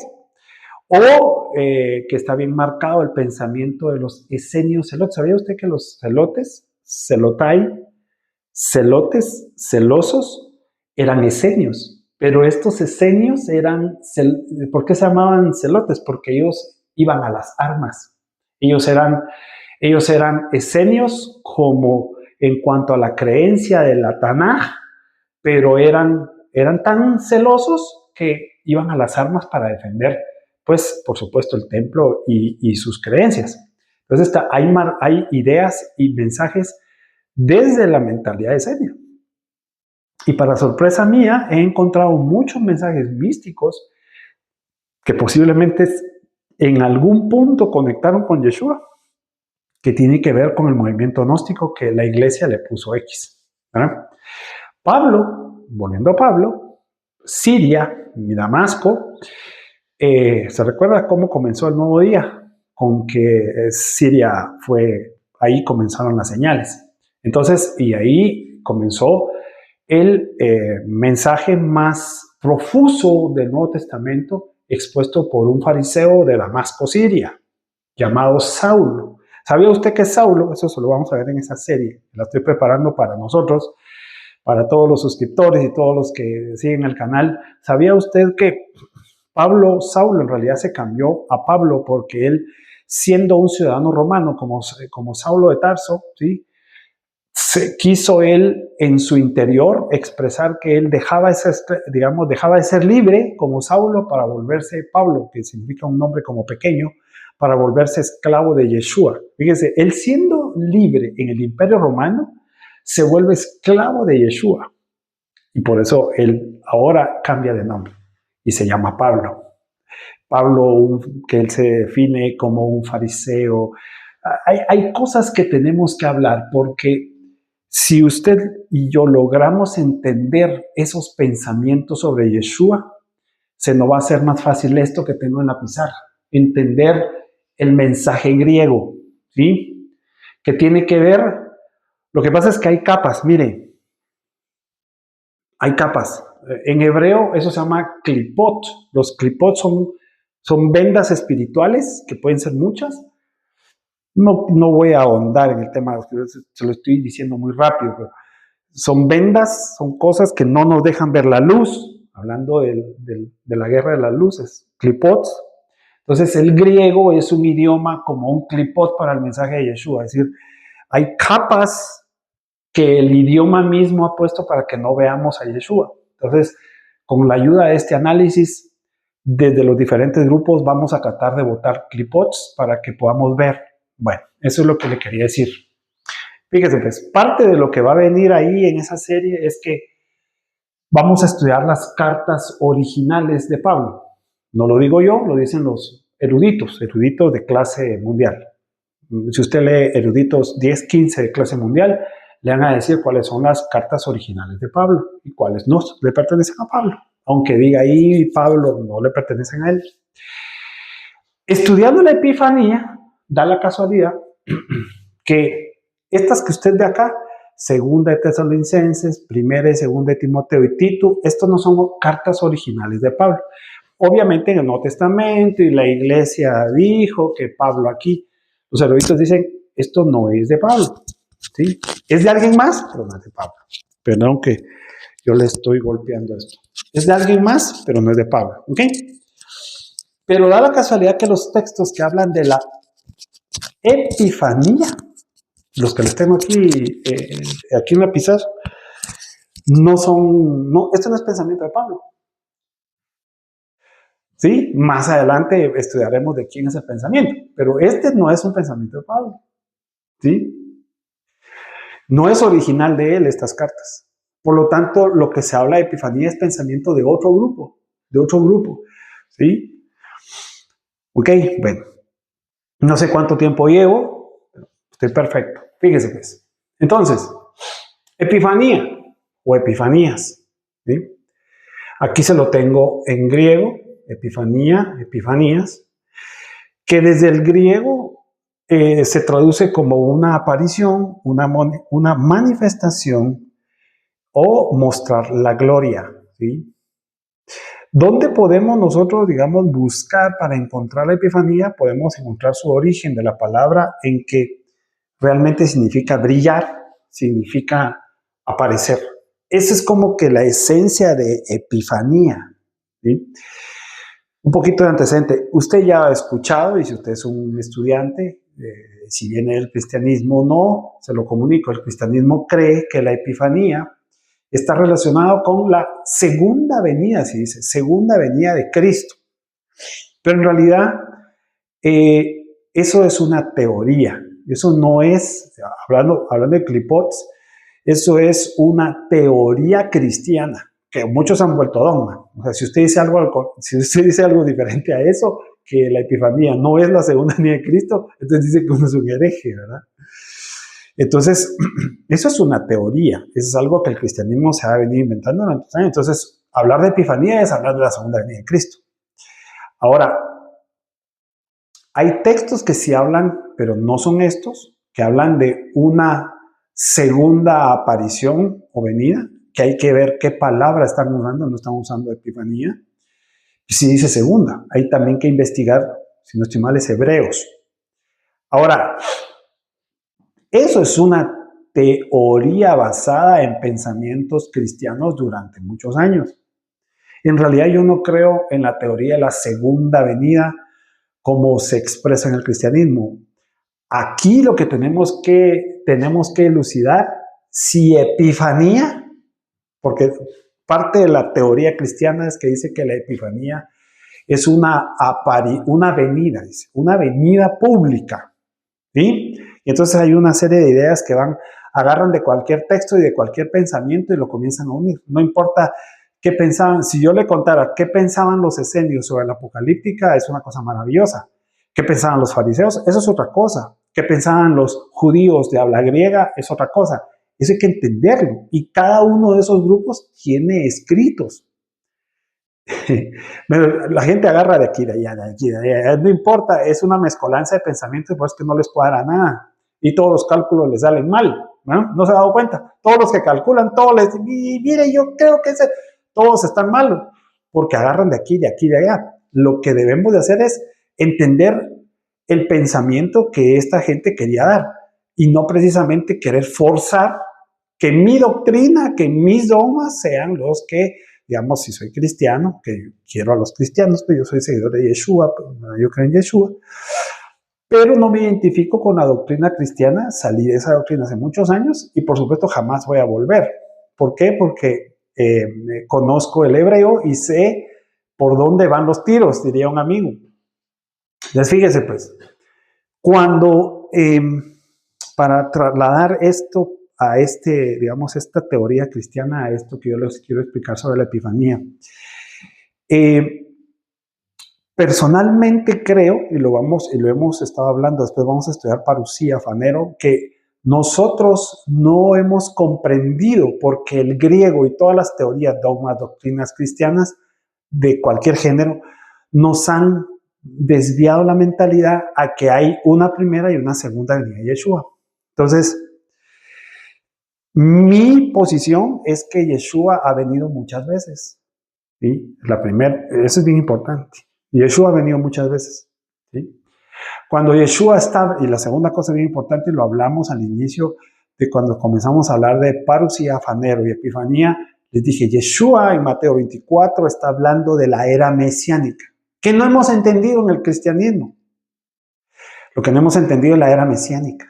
O que está bien marcado el pensamiento de los esenios celotes. ¿Sabía usted que los celotes, celotes, celosos, eran esenios? Pero estos esenios ¿por qué se llamaban celotes? Porque ellos iban a las armas. Ellos eran esenios como en cuanto a la creencia de la Tanaj, pero eran tan celosos que iban a las armas para defender, pues, por supuesto, el templo y sus creencias. Entonces, hay ideas y mensajes desde la mentalidad esenio. Y para sorpresa mía, he encontrado muchos mensajes místicos que posiblemente en algún punto conectaron con Yeshua, que tiene que ver con el movimiento gnóstico que la iglesia le puso X. ¿Verdad? Pablo, volviendo a Pablo, Siria, Damasco, ¿se recuerda cómo comenzó el nuevo día? Con que Siria ahí comenzaron las señales. Entonces, y ahí comenzó el mensaje más profuso del Nuevo Testamento expuesto por un fariseo de Damasco, Siria, llamado Saulo. ¿Sabía usted que Saulo? Eso se lo vamos a ver en esa serie. La estoy preparando para nosotros, para todos los suscriptores y todos los que siguen el canal. ¿Sabía usted que Saulo en realidad se cambió a Pablo porque él, siendo un ciudadano romano como Saulo de Tarso, ¿sí? Quiso él en su interior expresar que él dejaba de ser libre como Saulo para volverse Pablo, que significa un nombre como pequeño, para volverse esclavo de Yeshua. Fíjese, él siendo libre en el Imperio Romano, se vuelve esclavo de Yeshua. Y por eso él ahora cambia de nombre y se llama Pablo. Pablo, que él se define como un fariseo. Hay cosas que tenemos que hablar porque si usted y yo logramos entender esos pensamientos sobre Yeshua, se nos va a hacer más fácil esto que tengo en la pizarra. Entender el mensaje griego, ¿sí? Que tiene que ver, lo que pasa es que hay capas, miren, hay capas. En hebreo eso se llama clipot. Los clipot son vendas espirituales, que pueden ser muchas. No voy a ahondar en el tema, se lo estoy diciendo muy rápido, pero son vendas, son cosas que no nos dejan ver la luz, hablando de la guerra de las luces, clipots. Entonces el griego es un idioma como un clipot para el mensaje de Yeshua, es decir, hay capas que el idioma mismo ha puesto para que no veamos a Yeshua. Entonces, con la ayuda de este análisis, desde los diferentes grupos vamos a tratar de botar clipots para que podamos ver. Bueno, eso es lo que le quería decir. Fíjese, pues, parte de lo que va a venir ahí en esa serie es que vamos a estudiar las cartas originales de Pablo. No lo digo yo, lo dicen los eruditos de clase mundial. Si usted lee eruditos 10, 15 de clase mundial, le van a decir cuáles son las cartas originales de Pablo y cuáles no le pertenecen a Pablo. Aunque diga ahí Pablo, no le pertenecen a él. Estudiando la Epifanía, da la casualidad que estas que usted ve acá, segunda de Tesalonicenses, primera y segunda de Timoteo y Tito, estos no son cartas originales de Pablo. Obviamente en el Nuevo Testamento y la iglesia dijo que Pablo aquí, los eruditos dicen, esto no es de Pablo, ¿sí? Es de alguien más, pero no es de Pablo. Perdón que yo le estoy golpeando esto. Es de alguien más, pero no es de Pablo, ¿ok? Pero da la casualidad que los textos que hablan de la Epifanía, los que les tengo aquí en la pizarra, esto no es pensamiento de Pablo. ¿Sí? Más adelante estudiaremos de quién es el pensamiento, pero este no es un pensamiento de Pablo. ¿Sí? No es original de él estas cartas. Por lo tanto, lo que se habla de Epifanía es pensamiento de otro grupo. ¿Sí? Ok, bueno. No sé cuánto tiempo llevo, pero estoy perfecto. Fíjese pues. Entonces, Epifanía o Epifanías. ¿Sí? Aquí se lo tengo en griego, Epifanía, Epifanías, que desde el griego se traduce como una aparición, una manifestación o mostrar la gloria, ¿sí? ¿Dónde podemos nosotros, digamos, buscar para encontrar la epifanía? Podemos encontrar su origen de la palabra en que realmente significa brillar, significa aparecer. Esa es como que la esencia de epifanía, ¿sí? Un poquito de antecedente. Usted ya ha escuchado, y si usted es un estudiante, si viene del cristianismo o no, se lo comunico. El cristianismo cree que la epifanía está relacionado con la segunda venida, se dice, segunda venida de Cristo. Pero en realidad, eso es una teoría. Eso no es, hablando de clipots, eso es una teoría cristiana que muchos han vuelto dogma. O sea, si usted dice algo diferente a eso, que la epifanía no es la segunda venida de Cristo, entonces dice que uno es un hereje, ¿verdad? Entonces, eso es una teoría, eso es algo que el cristianismo se ha venido inventando durante los años. Entonces, hablar de epifanía es hablar de la segunda venida de Cristo. Ahora, hay textos que sí hablan, pero no son estos, que hablan de una segunda aparición o venida, que hay que ver qué palabra están usando, no están usando epifanía. Y si dice segunda, hay también que investigar, si no estoy mal, es Hebreos. Ahora, eso es una teoría basada en pensamientos cristianos durante muchos años. En realidad yo no creo en la teoría de la segunda venida como se expresa en el cristianismo. Aquí lo que tenemos que elucidar si epifanía, porque parte de la teoría cristiana es que dice que la epifanía es una venida, dice, una venida pública, ¿sí? Y entonces hay una serie de ideas que agarran de cualquier texto y de cualquier pensamiento y lo comienzan a unir. No importa qué pensaban, si yo le contara qué pensaban los esenios sobre la apocalíptica, es una cosa maravillosa. ¿Qué pensaban los fariseos? Eso es otra cosa. ¿Qué pensaban los judíos de habla griega? Es otra cosa. Eso hay que entenderlo. Y cada uno de esos grupos tiene escritos. La gente agarra de aquí, de allá, de aquí, de allá. No importa, es una mezcolanza de pensamientos, pues que no les cuadra nada. Y todos los cálculos les salen mal. ¿No se ha dado cuenta? Todos los que calculan, todos les y mire, yo creo que todos están malos, porque agarran de aquí, de aquí, de allá. Lo que debemos de hacer es entender el pensamiento que esta gente quería dar y no precisamente querer forzar que mi doctrina, que mis dogmas sean los que, digamos, si soy cristiano, que quiero a los cristianos, pero yo soy seguidor de Yeshua, yo creo en Yeshua, pero no me identifico con la doctrina cristiana, salí de esa doctrina hace muchos años y por supuesto jamás voy a volver. ¿Por qué? Porque conozco el hebreo y sé por dónde van los tiros, diría un amigo. Entonces fíjese pues, cuando para trasladar esto a digamos, esta teoría cristiana, a esto que yo les quiero explicar sobre la epifanía, personalmente creo, y lo hemos estado hablando, después vamos a estudiar parusía, fanero, que nosotros no hemos comprendido porque el griego y todas las teorías, dogmas, doctrinas cristianas de cualquier género nos han desviado la mentalidad a que hay una primera y una segunda venida de Yeshua. Entonces, mi posición es que Yeshua ha venido muchas veces. ¿Sí? La primera, eso es bien importante. Yeshua ha venido muchas veces. ¿Sí? Cuando Yeshua está, y la segunda cosa bien importante, lo hablamos al inicio de cuando comenzamos a hablar de parusía, fanero y epifanía, les dije, Yeshua en Mateo 24 está hablando de la era mesiánica, que no hemos entendido en el cristianismo. Lo que no hemos entendido es la era mesiánica.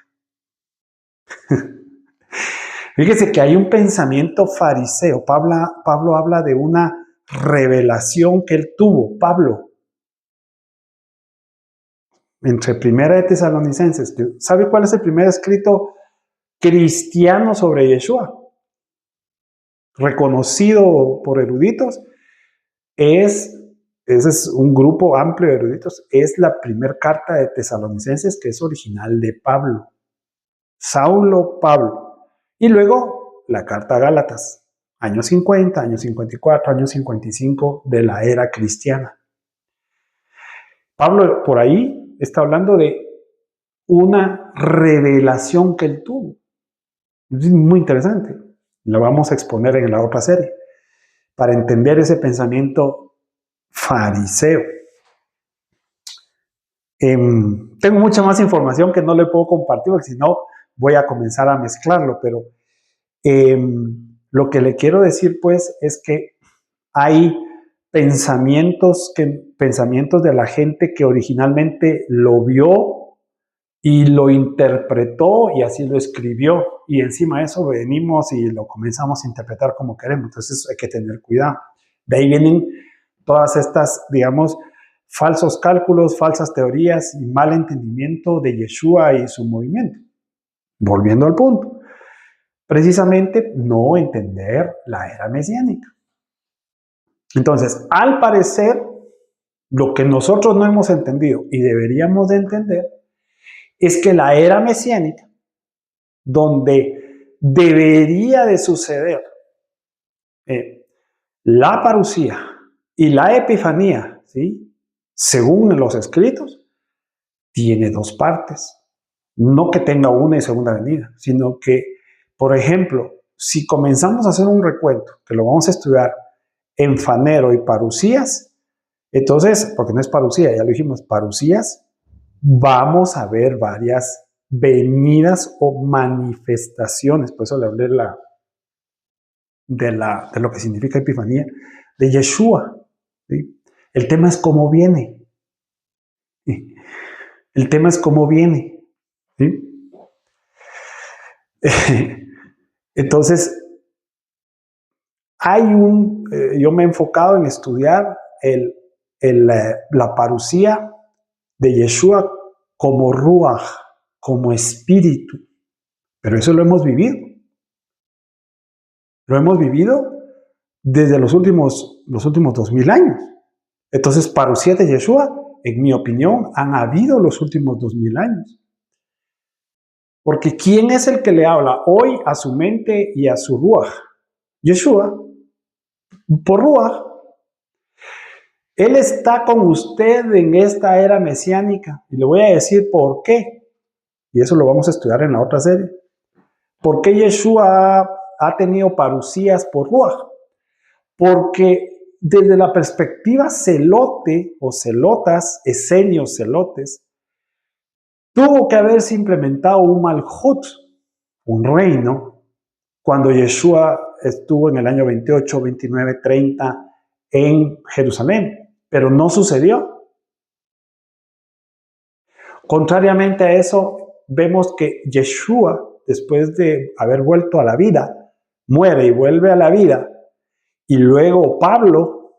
Fíjese que hay un pensamiento fariseo. Pablo habla de una revelación que él tuvo, Pablo, entre Primera de Tesalonicenses. ¿Sabe cuál es el primer escrito cristiano sobre Yeshua? Reconocido por eruditos. Ese es un grupo amplio de eruditos. Es la primera carta de Tesalonicenses que es original de Pablo. Saulo, Pablo. Y luego la carta a Gálatas. Años 50, años 54, años 55 de la era cristiana. Pablo por ahí está hablando de una revelación que él tuvo. Es muy interesante. Lo vamos a exponer en la otra serie, para entender ese pensamiento fariseo. Tengo mucha más información que no le puedo compartir, porque si no voy a comenzar a mezclarlo, pero lo que le quiero decir pues es que hay pensamientos de la gente que originalmente lo vio y lo interpretó y así lo escribió, y encima de eso venimos y lo comenzamos a interpretar como queremos. Entonces hay que tener cuidado. De ahí vienen todas estas, digamos, falsos cálculos, falsas teorías y mal entendimiento de Yeshua y su movimiento. Volviendo al punto, precisamente no entender la era mesiánica. Entonces, al parecer, lo que nosotros no hemos entendido y deberíamos de entender es que la era mesiánica, donde debería de suceder la parusía y la epifanía, ¿sí?, según los escritos, tiene dos partes. No que tenga una y segunda venida, sino que, por ejemplo, si comenzamos a hacer un recuento, que lo vamos a estudiar en fanero y parusías, entonces, porque no es parusía, ya lo dijimos, parusías, vamos a ver varias venidas o manifestaciones. Por eso le hablé de lo que significa epifanía, de Yeshua, ¿sí? El tema es cómo viene. El tema es cómo viene, ¿sí? Entonces, yo me he enfocado en estudiar la parusía de Yeshua como ruach, como espíritu. Pero eso lo hemos vivido. Lo hemos vivido desde los últimos 2000 años. Entonces, parusía de Yeshua, en mi opinión, han habido los últimos 2000 años. Porque ¿quién es el que le habla hoy a su mente y a su ruach? Yeshua, por ruach. Él está con usted en esta era mesiánica. Y le voy a decir por qué. Y eso lo vamos a estudiar en la otra serie. ¿Por qué Yeshua ha tenido parusías por ruach? Porque desde la perspectiva celote o celotas, esenios celotes, tuvo que haberse implementado un malhut, un reino, cuando Yeshua estuvo en el año 28, 29, 30 en Jerusalén, pero no sucedió. Contrariamente a eso, vemos que Yeshua, después de haber vuelto a la vida, muere y vuelve a la vida, y luego Pablo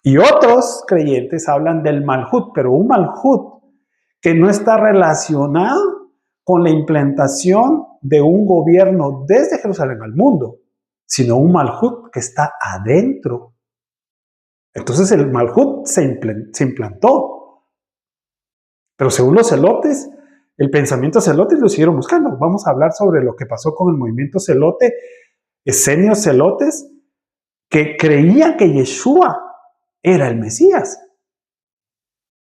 y otros creyentes hablan del malhut, pero un malhut que no está relacionado con la implantación de un gobierno desde Jerusalén al mundo, sino un malhut que está adentro. Entonces el malhut se implantó. Pero según los celotes, el pensamiento celote lo siguieron buscando. Vamos a hablar sobre lo que pasó con el movimiento celote, esenios celotes, que creían que Yeshua era el Mesías.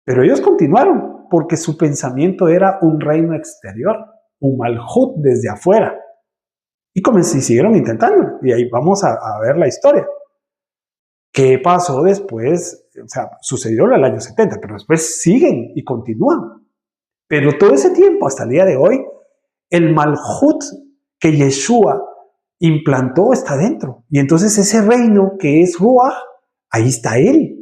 Pero ellos continuaron porque su pensamiento era un reino exterior, un malhut desde afuera. Y siguieron intentando. Y ahí vamos a ver la historia. ¿Qué pasó después? O sea, sucedió en el año 70, pero después siguen y continúan. Pero todo ese tiempo, hasta el día de hoy, el malhut que Yeshua implantó está dentro. Y entonces ese reino que es Ruach, ahí está él.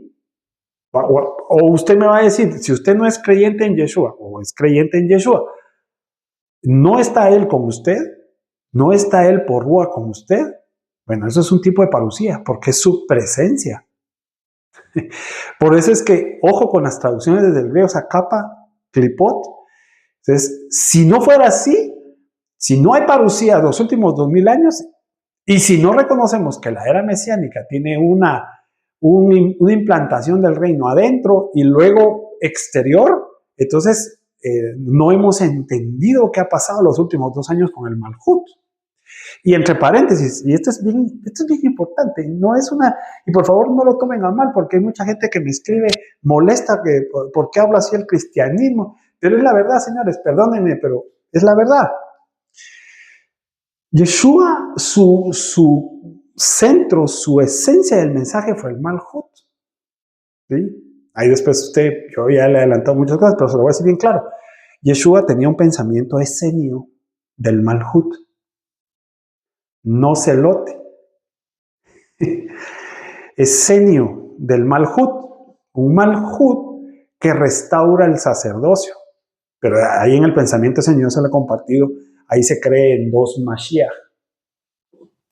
O usted me va a decir, si usted no es creyente en Yeshua, o es creyente en Yeshua, ¿no está él con usted? ¿No está él por Ruach con usted? Bueno, eso es un tipo de parusía, porque es su presencia. Por eso es que, ojo con las traducciones desde el griego, o sea, capa, clipot. Entonces, si no fuera así, si no hay parusía los últimos 2000 años, y si no reconocemos que la era mesiánica tiene una implantación del reino adentro y luego exterior, entonces no hemos entendido qué ha pasado los últimos 2 años con el malhut. Y entre paréntesis, y esto es bien importante, no es una, y por favor no lo tomen a mal, porque hay mucha gente que me escribe molesta que por qué hablo así el cristianismo, pero es la verdad, señores, perdónenme, pero es la verdad. Yeshua, su centro, su esencia del mensaje fue el Malhut. ¿Sí? Ahí después yo ya le he adelantado muchas cosas, pero se lo voy a decir bien claro. Yeshua tenía un pensamiento esenio del Malhut, no celote. Esenio del Malhut, un Malhut que restaura el sacerdocio. Pero ahí en el pensamiento Señor se lo he compartido, ahí se cree en dos Mashiach,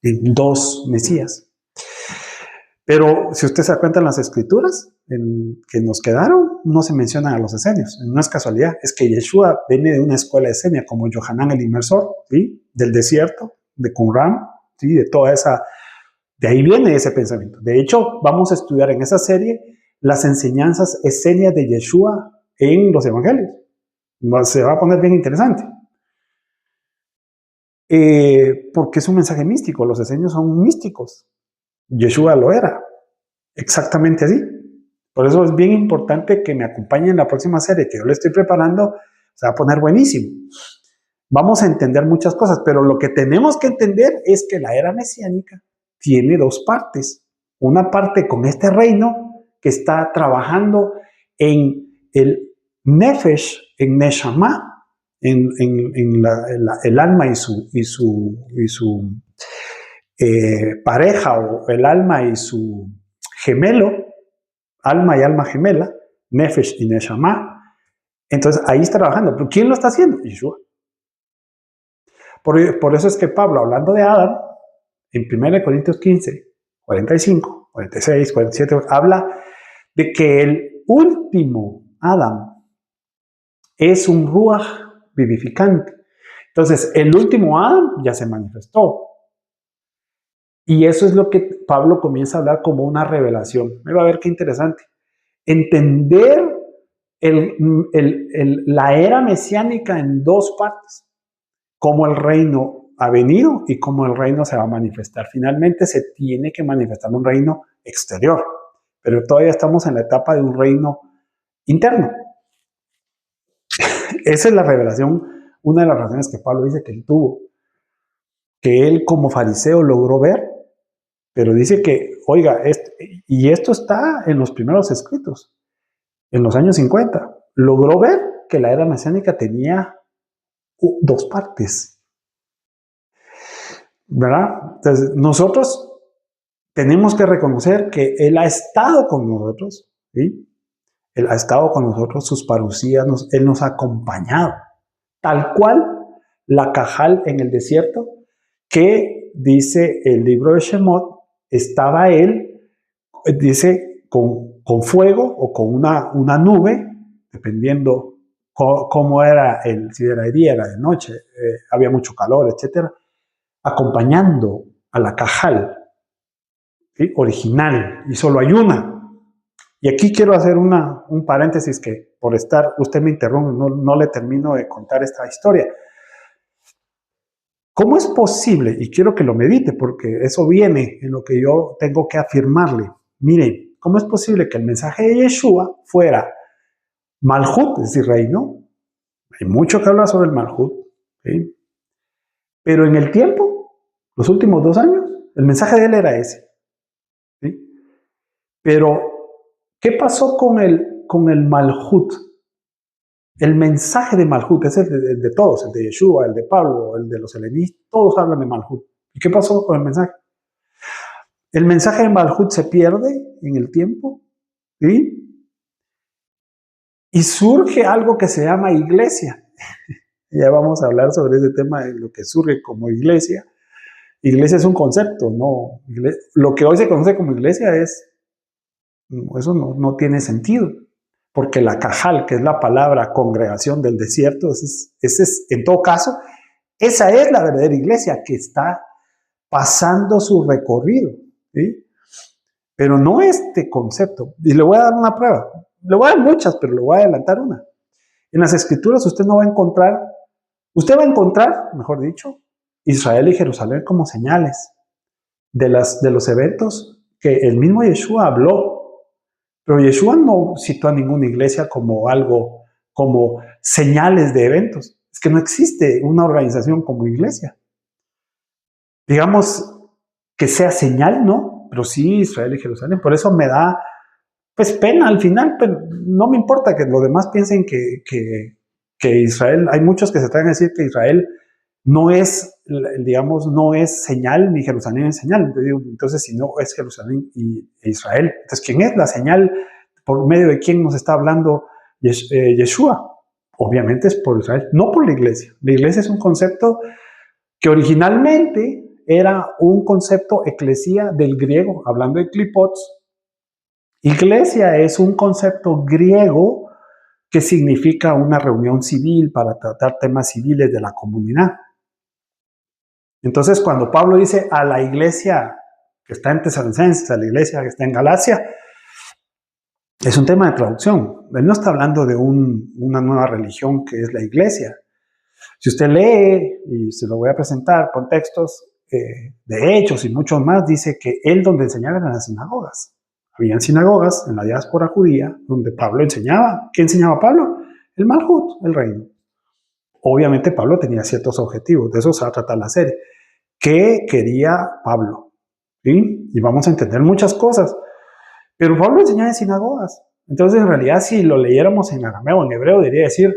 en dos Mesías. Pero si usted se da cuenta en las escrituras que nos quedaron, no se mencionan a los esenios. No es casualidad, es que Yeshua viene de una escuela esenia como Yohanan el Inmersor, ¿sí? Del desierto, de Qumran, ¿sí? De toda esa, de ahí viene ese pensamiento. De hecho, vamos a estudiar en esa serie las enseñanzas esenias de Yeshua en los evangelios. Se va a poner bien interesante. Porque es un mensaje místico, los esenios son místicos. Yeshua lo era, exactamente así. Por eso es bien importante que me acompañen en la próxima serie que yo le estoy preparando, se va a poner buenísimo. Vamos a entender muchas cosas, pero lo que tenemos que entender es que la era mesiánica tiene dos partes. Una parte con este reino que está trabajando en el Nefesh, en Neshama, en el alma y su pareja, o el alma y su gemelo, alma y alma gemela, Nefesh y Neshama. Entonces ahí está trabajando. ¿Pero quién lo está haciendo? Yeshua. Por eso es que Pablo, hablando de Adán, en 1 Corintios 15, 45, 46, 47, habla de que el último Adán es un ruaj vivificante. Entonces, el último Adán ya se manifestó. Y eso es lo que Pablo comienza a hablar como una revelación. Me va a ver qué interesante. Entender la era mesiánica en dos partes. Cómo el reino ha venido y cómo el reino se va a manifestar. Finalmente se tiene que manifestar un reino exterior, pero todavía estamos en la etapa de un reino interno. Esa es la revelación, una de las razones que Pablo dice que él tuvo, que él como fariseo logró ver, pero dice que, oiga, y esto está en los primeros escritos, en los años 50, logró ver que la era mesiánica tenía dos partes. ¿Verdad? Entonces, nosotros tenemos que reconocer que Él ha estado con nosotros, ¿sí? Él ha estado con nosotros, sus parucías, Él nos ha acompañado, tal cual la cajal en el desierto, que dice el libro de Shemot, estaba Él, dice, con fuego o con una nube, dependiendo cómo era, si era de día, era de noche, había mucho calor, etcétera, acompañando a la cajal, ¿sí? Original, y solo hay una. Y aquí quiero hacer un paréntesis que por estar, usted me interrumpe, no le termino de contar esta historia. ¿Cómo es posible? Y quiero que lo medite porque eso viene en lo que yo tengo que afirmarle. Miren, ¿cómo es posible que el mensaje de Yeshua fuera Malhut, es decir, reino? Hay mucho que hablar sobre el Malhut, ¿sí? Pero en el tiempo, los últimos 2 años, el mensaje de él era ese, ¿sí? Pero, ¿qué pasó con el Malhut? El mensaje de Malhut es el de todos, el de Yeshua, el de Pablo, el de los helenistas, todos hablan de Malhut. ¿Y qué pasó con el mensaje? El mensaje de Malhut se pierde en el tiempo, ¿sí? Y surge algo que se llama iglesia. Ya vamos a hablar sobre ese tema de lo que surge como iglesia. Iglesia es un concepto, no. Lo que hoy se conoce como iglesia eso no tiene sentido. Porque la cajal, que es la palabra congregación del desierto, en todo caso, esa es la verdadera iglesia que está pasando su recorrido, ¿sí? Pero no este concepto. Y le voy a dar una prueba. Le voy a dar muchas, pero le voy a adelantar una. En las escrituras usted va a encontrar, mejor dicho, Israel y Jerusalén como señales de los eventos que el mismo Yeshua habló. Pero Yeshua no citó a ninguna iglesia como algo, como señales de eventos. Es que no existe una organización como iglesia. digamos, que sea señal, ¿no? Pero sí, Israel y Jerusalén. Por eso me da, pues, pena al final, pero no me importa que los demás piensen que Israel, hay muchos que se tratan a decir que Israel no es, digamos, no es señal, ni Jerusalén es señal. Entonces, si no es Jerusalén e Israel, entonces, ¿quién es la señal? ¿Por medio de quién nos está hablando Yeshua? Obviamente es por Israel, no por la iglesia. La iglesia es un concepto que originalmente era un concepto eclesia del griego, hablando de clipots. Iglesia es un concepto griego que significa una reunión civil para tratar temas civiles de la comunidad. Entonces, cuando Pablo dice a la iglesia que está en Tesalonicenses, a la iglesia que está en Galacia, es un tema de traducción. Él no está hablando de una nueva religión que es la iglesia. Si usted lee, y se lo voy a presentar con textos de Hechos y muchos más, dice que él donde enseñaba eran las sinagogas. Habían sinagogas en la diáspora judía donde Pablo enseñaba. ¿Qué enseñaba Pablo? El Malhut, el reino. Obviamente Pablo tenía ciertos objetivos, de eso se va a tratar la serie. ¿Qué quería Pablo? ¿Sí? Y vamos a entender muchas cosas. Pero Pablo enseñaba en sinagogas. Entonces, en realidad, si lo leyéramos en arameo o en hebreo, debería decir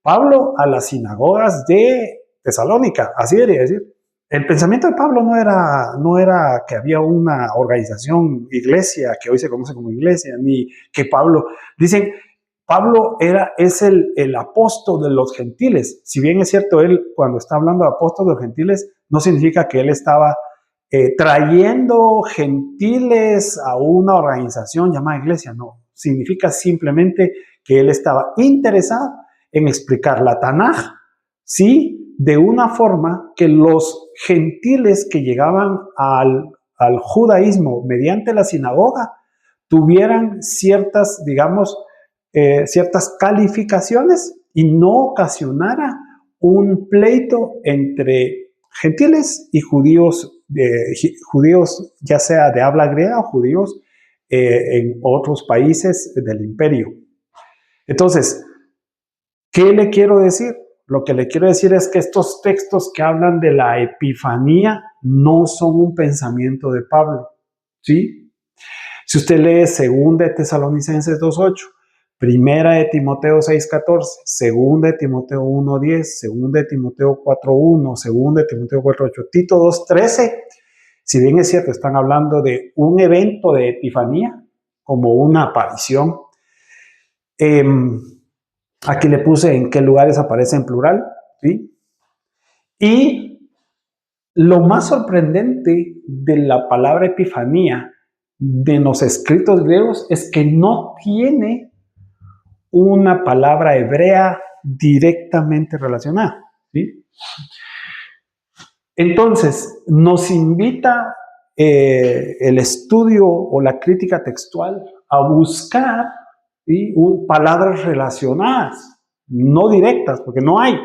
Pablo a las sinagogas de Tesalónica. Así debería decir. El pensamiento de Pablo no era que había una organización, iglesia, que hoy se conoce como iglesia, ni que Pablo, dicen, Pablo es el apóstol de los gentiles. Si bien es cierto, él cuando está hablando de apóstol de los gentiles, no significa que él estaba trayendo gentiles a una organización llamada iglesia, no. Significa simplemente que él estaba interesado en explicar la Tanaj, sí, de una forma que los gentiles que llegaban al judaísmo mediante la sinagoga tuvieran ciertas, digamos, ciertas calificaciones y no ocasionara un pleito entre gentiles y judíos, judíos ya sea de habla griega o judíos en otros países del imperio. Entonces, ¿qué le quiero decir? Lo que le quiero decir es que estos textos que hablan de la epifanía no son un pensamiento de Pablo, ¿sí? Si usted lee 2 de Tesalonicenses 2.8, Primera de Timoteo 6.14, Segunda de Timoteo 1.10, Segunda de Timoteo 4.1, Segunda de Timoteo 4.8, Tito 2.13, si bien es cierto, están hablando de un evento de epifanía, como una aparición. Aquí le puse en qué lugares aparece en plural, ¿sí? Y lo más sorprendente de la palabra epifanía de los escritos griegos es que no tiene una palabra hebrea directamente relacionada, ¿sí? Entonces, nos invita el estudio o la crítica textual a buscar, ¿sí?, palabras relacionadas, no directas, porque no hay,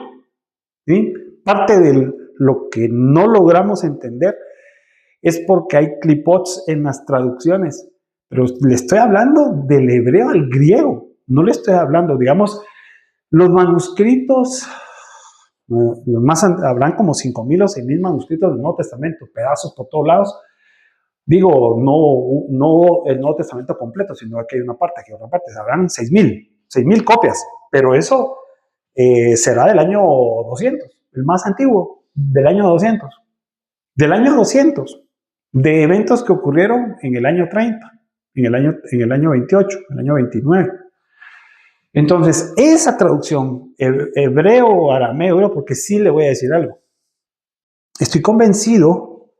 ¿sí? Parte de lo que no logramos entender es porque hay clipots en las traducciones, pero le estoy hablando del hebreo al griego, no le estoy hablando, digamos, los manuscritos, los más, habrán como 5,000 o 6,000 manuscritos del Nuevo Testamento, pedazos por todos lados. Digo, no el Nuevo Testamento completo, sino que hay una parte, que otra parte, habrán 6,000 copias, pero eso será del año 200, el más antiguo, del año 200. Del año 200, de eventos que ocurrieron en el año 30, en el año 28, en el año 29. Entonces, esa traducción, hebreo o arameo, porque sí le voy a decir algo. Estoy convencido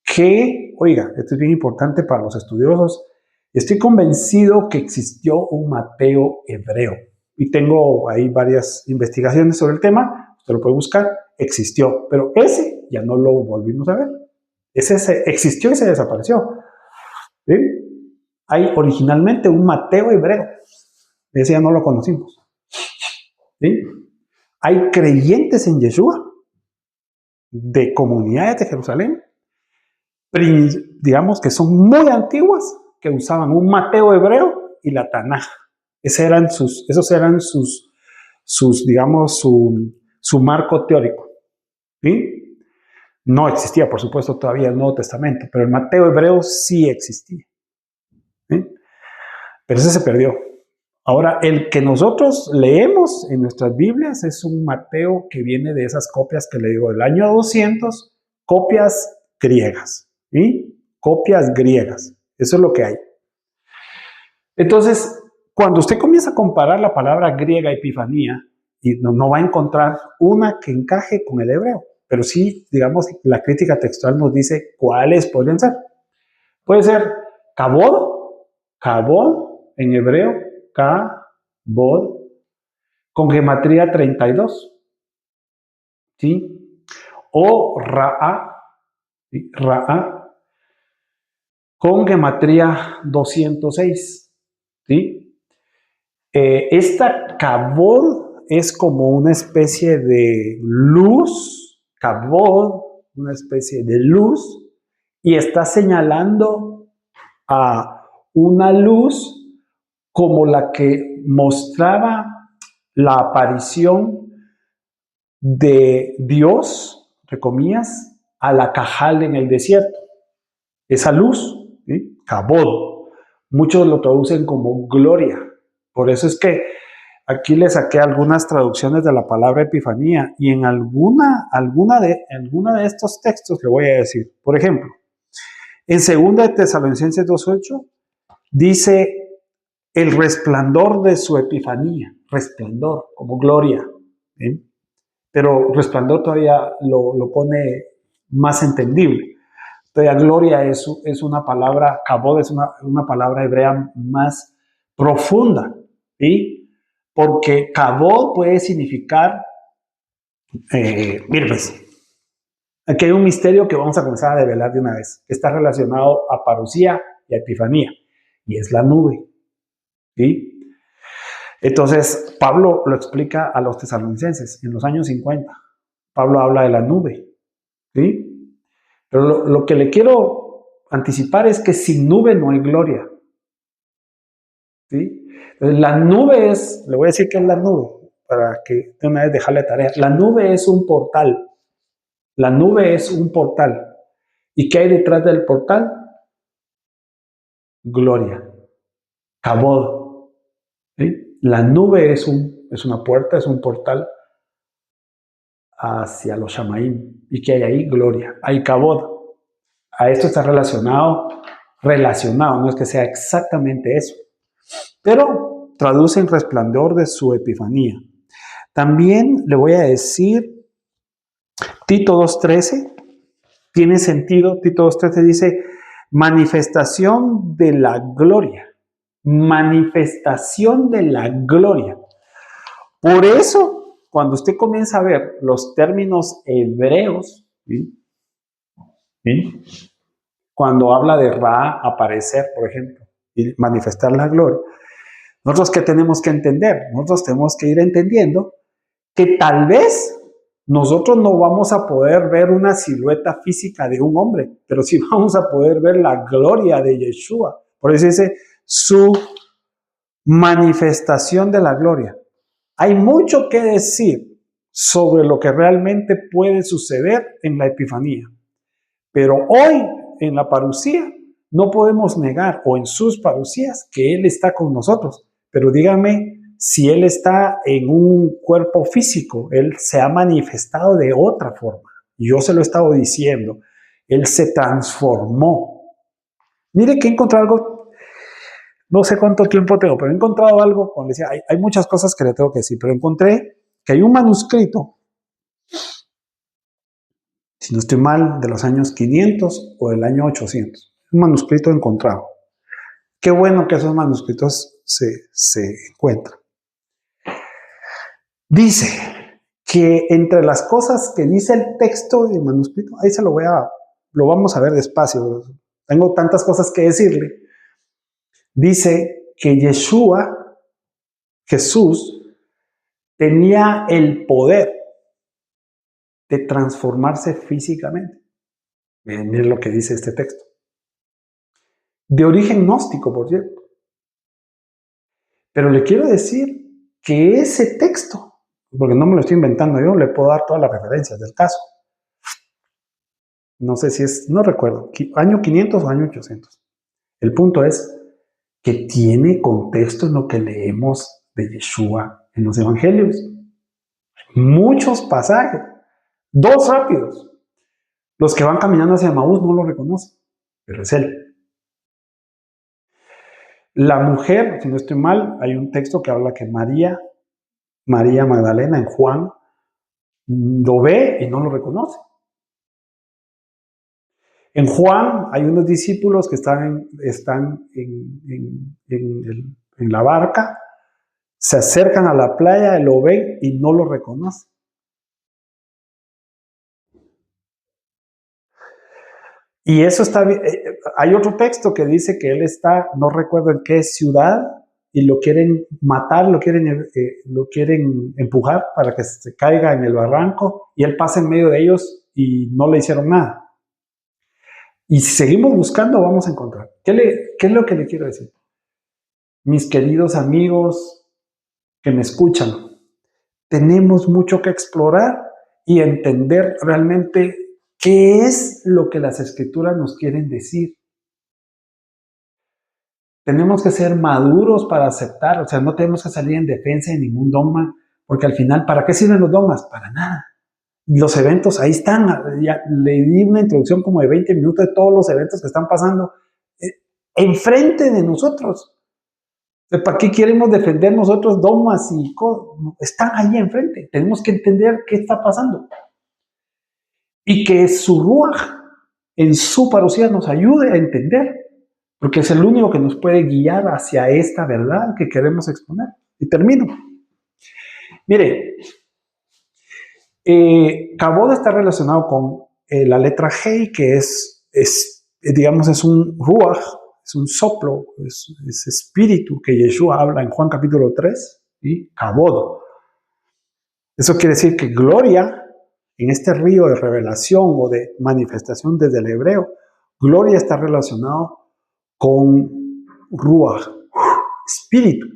que, oiga, esto es bien importante para los estudiosos, estoy convencido que existió un Mateo hebreo. Y tengo ahí varias investigaciones sobre el tema, usted lo puede buscar, existió, pero ese ya no lo volvimos a ver. Ese existió y se desapareció. ¿Sí? Hay originalmente un Mateo hebreo, ese ya no lo conocimos. ¿Sí? Hay creyentes en Yeshua, de comunidades de Jerusalén, digamos que son muy antiguas, que usaban un Mateo hebreo y la Tanaj. Esos eran sus digamos, su marco teórico. ¿Sí? No existía, por supuesto, todavía el Nuevo Testamento, pero el Mateo hebreo sí existía. ¿Sí? Pero ese se perdió. Ahora, el que nosotros leemos en nuestras Biblias es un Mateo que viene de esas copias que le digo del año 200, copias griegas. ¿Sí? Copias griegas. Eso es lo que hay. Entonces, cuando usted comienza a comparar la palabra griega epifanía, y no va a encontrar una que encaje con el hebreo, pero sí, digamos, la crítica textual nos dice cuáles podrían ser. Puede ser kabod, kabod en hebreo, kabod, con gematría 32, ¿sí? O ra'a, ¿sí? Ra'a, con gematría 206, ¿sí? Esta kabod es como una especie de luz, kabod, una especie de luz, y está señalando a una luz como la que mostraba la aparición de Dios, entre comillas, a la cajal en el desierto. Esa luz, ¿sí? Kabod. Muchos lo traducen como gloria. Por eso es que aquí le saqué algunas traducciones de la palabra epifanía y en alguna de estos textos le voy a decir. Por ejemplo, en 2 de Tesalonicenses 2:8 dice el resplandor de su epifanía, resplandor como gloria, ¿sí? Pero resplandor todavía lo pone más entendible. Todavía gloria es una palabra, kabod es una palabra hebrea más profunda, ¿sí? Porque kabod puede significar, mire pues, aquí hay un misterio que vamos a comenzar a develar de una vez, que está relacionado a parucía y a epifanía, y es la nube, ¿sí? Entonces, Pablo lo explica a los tesalonicenses en los años 50. Pablo habla de la nube, ¿sí? Pero lo que le quiero anticipar es que sin nube no hay gloria, ¿sí? Entonces, la nube le voy a decir que es la nube, para que de una vez dejarle tarea. La nube es un portal. La nube es un portal. ¿Y qué hay detrás del portal? Gloria, kabod, ¿sí? La nube es una puerta, es un portal hacia los Shamaim. ¿Y qué hay ahí? Gloria. Hay kabod. A esto está relacionado, no es que sea exactamente eso, pero traduce el resplandor de su epifanía. También le voy a decir, Tito 2:13, tiene sentido, Tito 2:13 dice, manifestación de la gloria, manifestación de la gloria. Por eso, cuando usted comienza a ver los términos hebreos, ¿sí? ¿Sí? Cuando habla de Ra, aparecer, por ejemplo, y manifestar la gloria, nosotros ¿qué tenemos que entender? Nosotros tenemos que ir entendiendo que tal vez nosotros no vamos a poder ver una silueta física de un hombre, pero sí vamos a poder ver la gloria de Yeshua. Por eso dice su manifestación de la gloria. Hay mucho que decir sobre lo que realmente puede suceder en la Epifanía. Pero hoy en la parucía no podemos negar, o en sus parucías, que Él está con nosotros. Pero dígame si Él está en un cuerpo físico, Él se ha manifestado de otra forma. Yo se lo he estado diciendo, Él se transformó. Mire que he encontrado algo, no sé cuánto tiempo tengo, pero he encontrado algo, como les decía, hay muchas cosas que le tengo que decir, pero encontré que hay un manuscrito, si no estoy mal, de los años 500 o del año 800. Un manuscrito encontrado. Qué bueno que esos manuscritos se encuentran. Dice que entre las cosas que dice el texto del manuscrito, ahí lo vamos a ver despacio. Tengo tantas cosas que decirle. Dice que Yeshua, Jesús, tenía el poder de transformarse físicamente. Miren lo que dice este texto. De origen gnóstico, por cierto. Pero le quiero decir que ese texto, porque no me lo estoy inventando yo, le puedo dar todas las referencias del caso. No sé si es, no recuerdo, año 500 o año 800. El punto es que tiene contexto en lo que leemos de Yeshua en los evangelios. Muchos pasajes, dos rápidos. Los que van caminando hacia Maús no lo reconocen, pero es él. La mujer, si no estoy mal, hay un texto que habla que María Magdalena en Juan lo ve y no lo reconoce. En Juan hay unos discípulos que están en la barca, se acercan a la playa, lo ven y no lo reconocen. Y eso está bien. Hay otro texto que dice que él está, no recuerdo en qué ciudad, y lo quieren matar, lo quieren empujar para que se caiga en el barranco, y él pasa en medio de ellos y no le hicieron nada. Y si seguimos buscando, vamos a encontrar. ¿Qué es lo que le quiero decir? Mis queridos amigos que me escuchan, tenemos mucho que explorar y entender realmente qué es lo que las escrituras nos quieren decir. Tenemos que ser maduros para aceptar, o sea, no tenemos que salir en defensa de ningún dogma, porque al final, ¿para qué sirven los dogmas? Para nada. Los eventos ahí están, ya le di una introducción como de 20 minutos de todos los eventos que están pasando enfrente de nosotros. ¿Para qué queremos defender nosotros dogmas y cosas? Están ahí enfrente. Tenemos que entender qué está pasando. Y que su ruaj en su parucía nos ayude a entender, porque es el único que nos puede guiar hacia esta verdad que queremos exponer. Y termino. Mire, Kabod está relacionado con la letra Hei, que digamos, es un ruaj, es un soplo, es espíritu que Yeshua habla en Juan capítulo 3, ¿sí? Kabod. Eso quiere decir que gloria, en este río de revelación o de manifestación desde el hebreo, gloria está relacionado con ruaj, espíritu.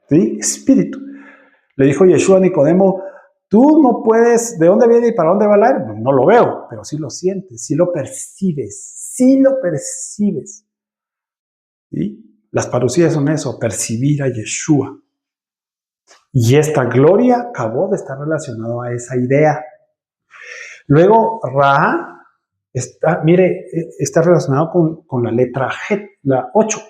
¿Sí? Espíritu. Le dijo Yeshua a Nicodemo, tú no puedes, ¿de dónde viene y para dónde va el aire? No lo veo, pero sí lo sientes, sí lo percibes, sí lo percibes. ¿Sí? Las parucías son eso, percibir a Yeshua. Y esta gloria acabó de estar relacionado a esa idea. Luego, Ra está relacionado con la letra Het, la 8.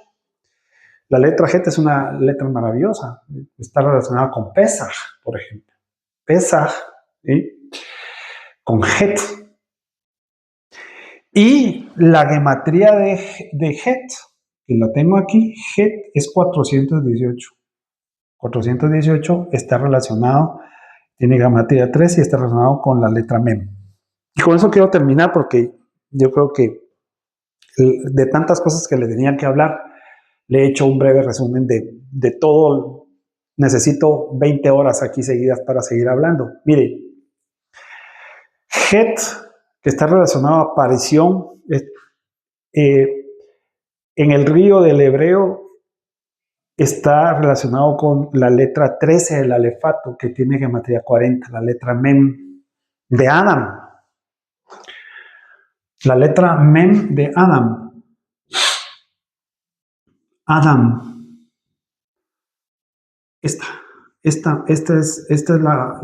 La letra Het es una letra maravillosa. Está relacionada con Pesaj, por ejemplo. Pesaj, ¿sí? Con Het. Y la gematría de Het, que la tengo aquí, Het es 418. 418 está relacionado, tiene gematría 3 y está relacionado con la letra Mem. Y con eso quiero terminar porque yo creo que de tantas cosas que le tenía que hablar, le he hecho un breve resumen de todo. Necesito 20 horas aquí seguidas para seguir hablando. Mire, Het, que está relacionado a aparición, en el río del hebreo está relacionado con la letra 13 del alefato, que tiene gematría 40, la letra Mem de Adam. La letra Mem de Adam. Adam. Esta es la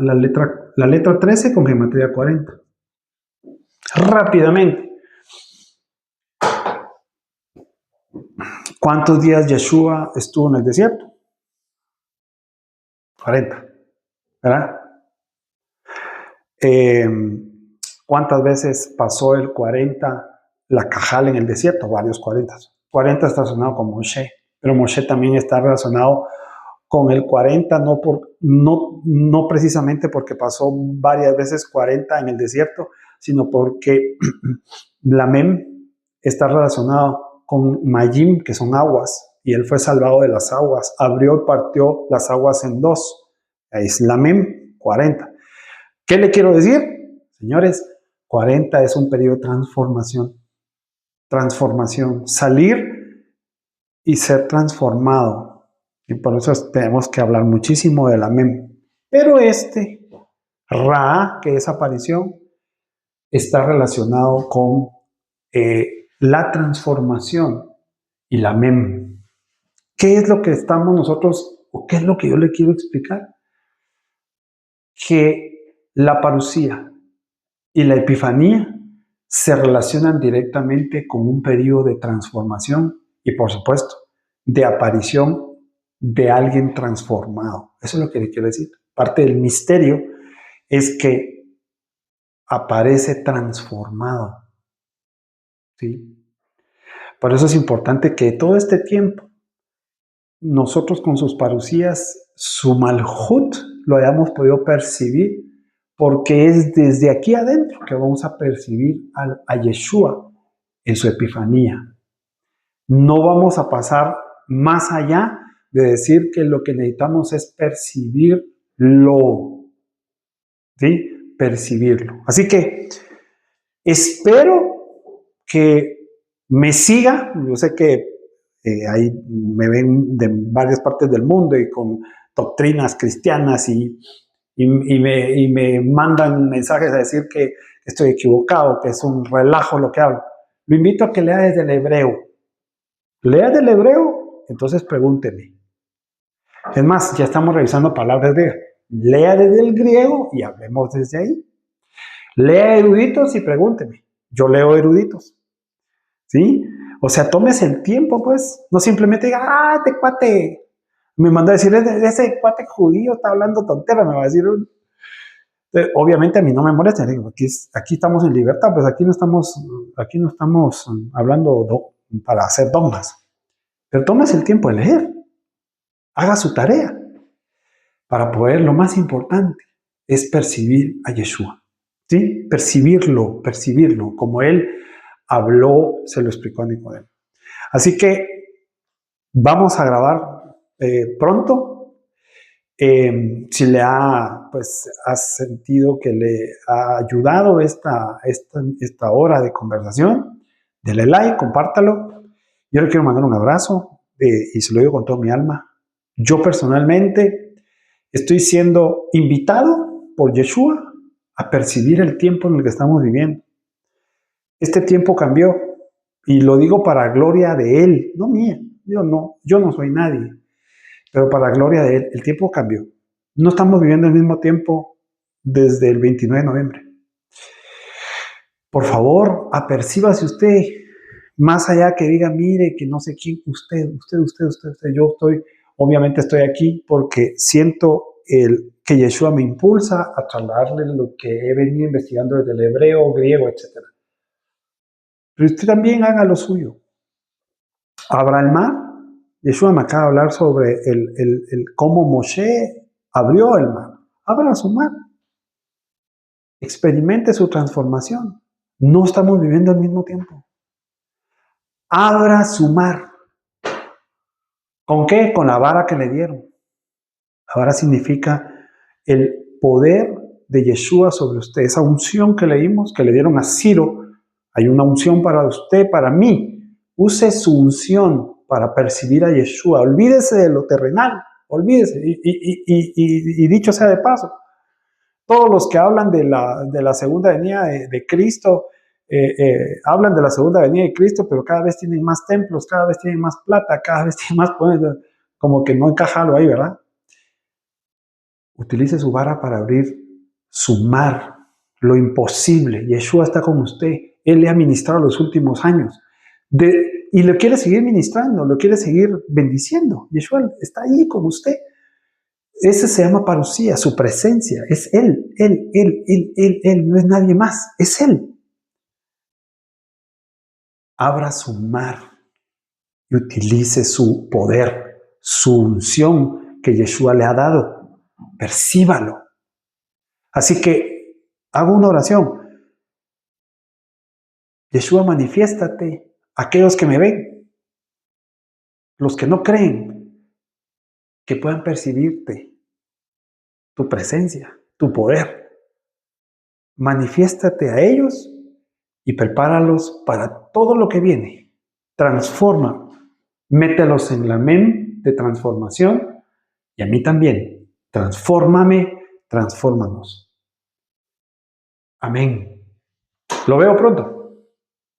letra 13 con gematría 40. Rápidamente. ¿Cuántos días Yeshua estuvo en el desierto? 40. ¿Verdad? ¿Cuántas veces pasó el 40 la cajal en el desierto? Varios 40. 40 está relacionado con Moshe, pero Moshe también está relacionado con el 40, no precisamente porque pasó varias veces 40 en el desierto, sino porque la Mem está relacionado con Mayim, que son aguas, y él fue salvado de las aguas, abrió y partió las aguas en dos. Es la Mem, 40. ¿Qué le quiero decir? Señores, 40 es un periodo de transformación, salir y ser transformado. Y por eso tenemos que hablar muchísimo de la Mem. Pero Ra, que es aparición, está relacionado con la transformación y la mem. ¿Qué es lo que estamos nosotros, o qué es lo que yo le quiero explicar? Que la parusía y la epifanía se relacionan directamente con un periodo de transformación y, por supuesto, de aparición de alguien transformado. Eso es lo que le quiero decir. Parte del misterio es que aparece transformado, ¿sí? Por eso es importante que todo este tiempo nosotros con sus parusías, su malhut, lo hayamos podido percibir, porque es desde aquí adentro que vamos a percibir a Yeshua en su epifanía. No vamos a pasar más allá de decir que lo que necesitamos es percibirlo, ¿sí? Percibirlo. Así que espero que me siga. Yo sé que ahí me ven de varias partes del mundo y con doctrinas cristianas y me mandan mensajes a decir que estoy equivocado, que es un relajo lo que hablo. Lo invito a que lea desde el hebreo. Lea del hebreo, entonces pregúnteme. Es más, ya estamos revisando palabras griegas. Lea desde el griego y hablemos desde ahí. Lea eruditos y pregúnteme. Yo leo eruditos. ¿Sí? O sea, tómese el tiempo, pues. No simplemente diga, este cuate me mandó a decir, ese cuate judío está hablando tontera, me va a decir. Obviamente a mí no me molesta. Digo, aquí estamos en libertad, pues aquí no estamos hablando para hacer dogmas. Pero tómese el tiempo de leer. Haga su tarea. Para poder, lo más importante es percibir a Yeshua. ¿Sí? Percibirlo, como él habló, se lo explicó a Nicodemo. Así que vamos a grabar pronto. Si le has sentido que le ha ayudado esta hora de conversación, dele like, compártalo. Yo le quiero mandar un abrazo y se lo digo con toda mi alma. Yo personalmente estoy siendo invitado por Yeshua a percibir el tiempo en el que estamos viviendo. Este tiempo cambió y lo digo para gloria de Él, no mía. Yo no soy nadie, pero para gloria de Él, el tiempo cambió. No estamos viviendo el mismo tiempo desde el 29 de noviembre. Por favor, apercíbase usted, más allá que diga, mire, que no sé quién, usted, yo obviamente estoy aquí porque siento que Yeshua me impulsa a trasladarle lo que he venido investigando desde el hebreo, griego, etc. Pero usted también haga lo suyo. Abra el mar. Yeshua me acaba de hablar sobre cómo Moshe abrió el mar. Abra su mar. Experimente su transformación. No estamos viviendo al mismo tiempo. Abra su mar. ¿Con qué? Con la vara que le dieron. La vara significa el poder de Yeshua sobre usted. Esa unción que leímos, que le dieron a Ciro. Hay una unción para usted, para mí. Use su unción para percibir a Yeshua. Olvídese de lo terrenal. Olvídese. Y dicho sea de paso, todos los que hablan de la segunda venida de Cristo, hablan de la segunda venida de Cristo, pero cada vez tienen más templos, cada vez tienen más plata, cada vez tienen más poder, como que no encaja algo ahí, ¿verdad? Utilice su vara para abrir su mar, lo imposible. Yeshua está con usted. Él le ha ministrado los últimos años. Y lo quiere seguir ministrando, lo quiere seguir bendiciendo. Yeshua está ahí con usted. Ese se llama parusía, su presencia. Es Él, no es nadie más, es Él. Abra su mar y utilice su poder, su unción que Yeshua le ha dado. Percíbalo. Así que hago una oración. Yeshua, manifiéstate a aquellos que me ven, los que no creen, que puedan percibirte, tu presencia, tu poder. Manifiéstate a ellos y prepáralos para todo lo que viene. Transforma, mételos en la mente de transformación y a mí también. Transfórmame, transfórmanos. Amén. Lo veo pronto.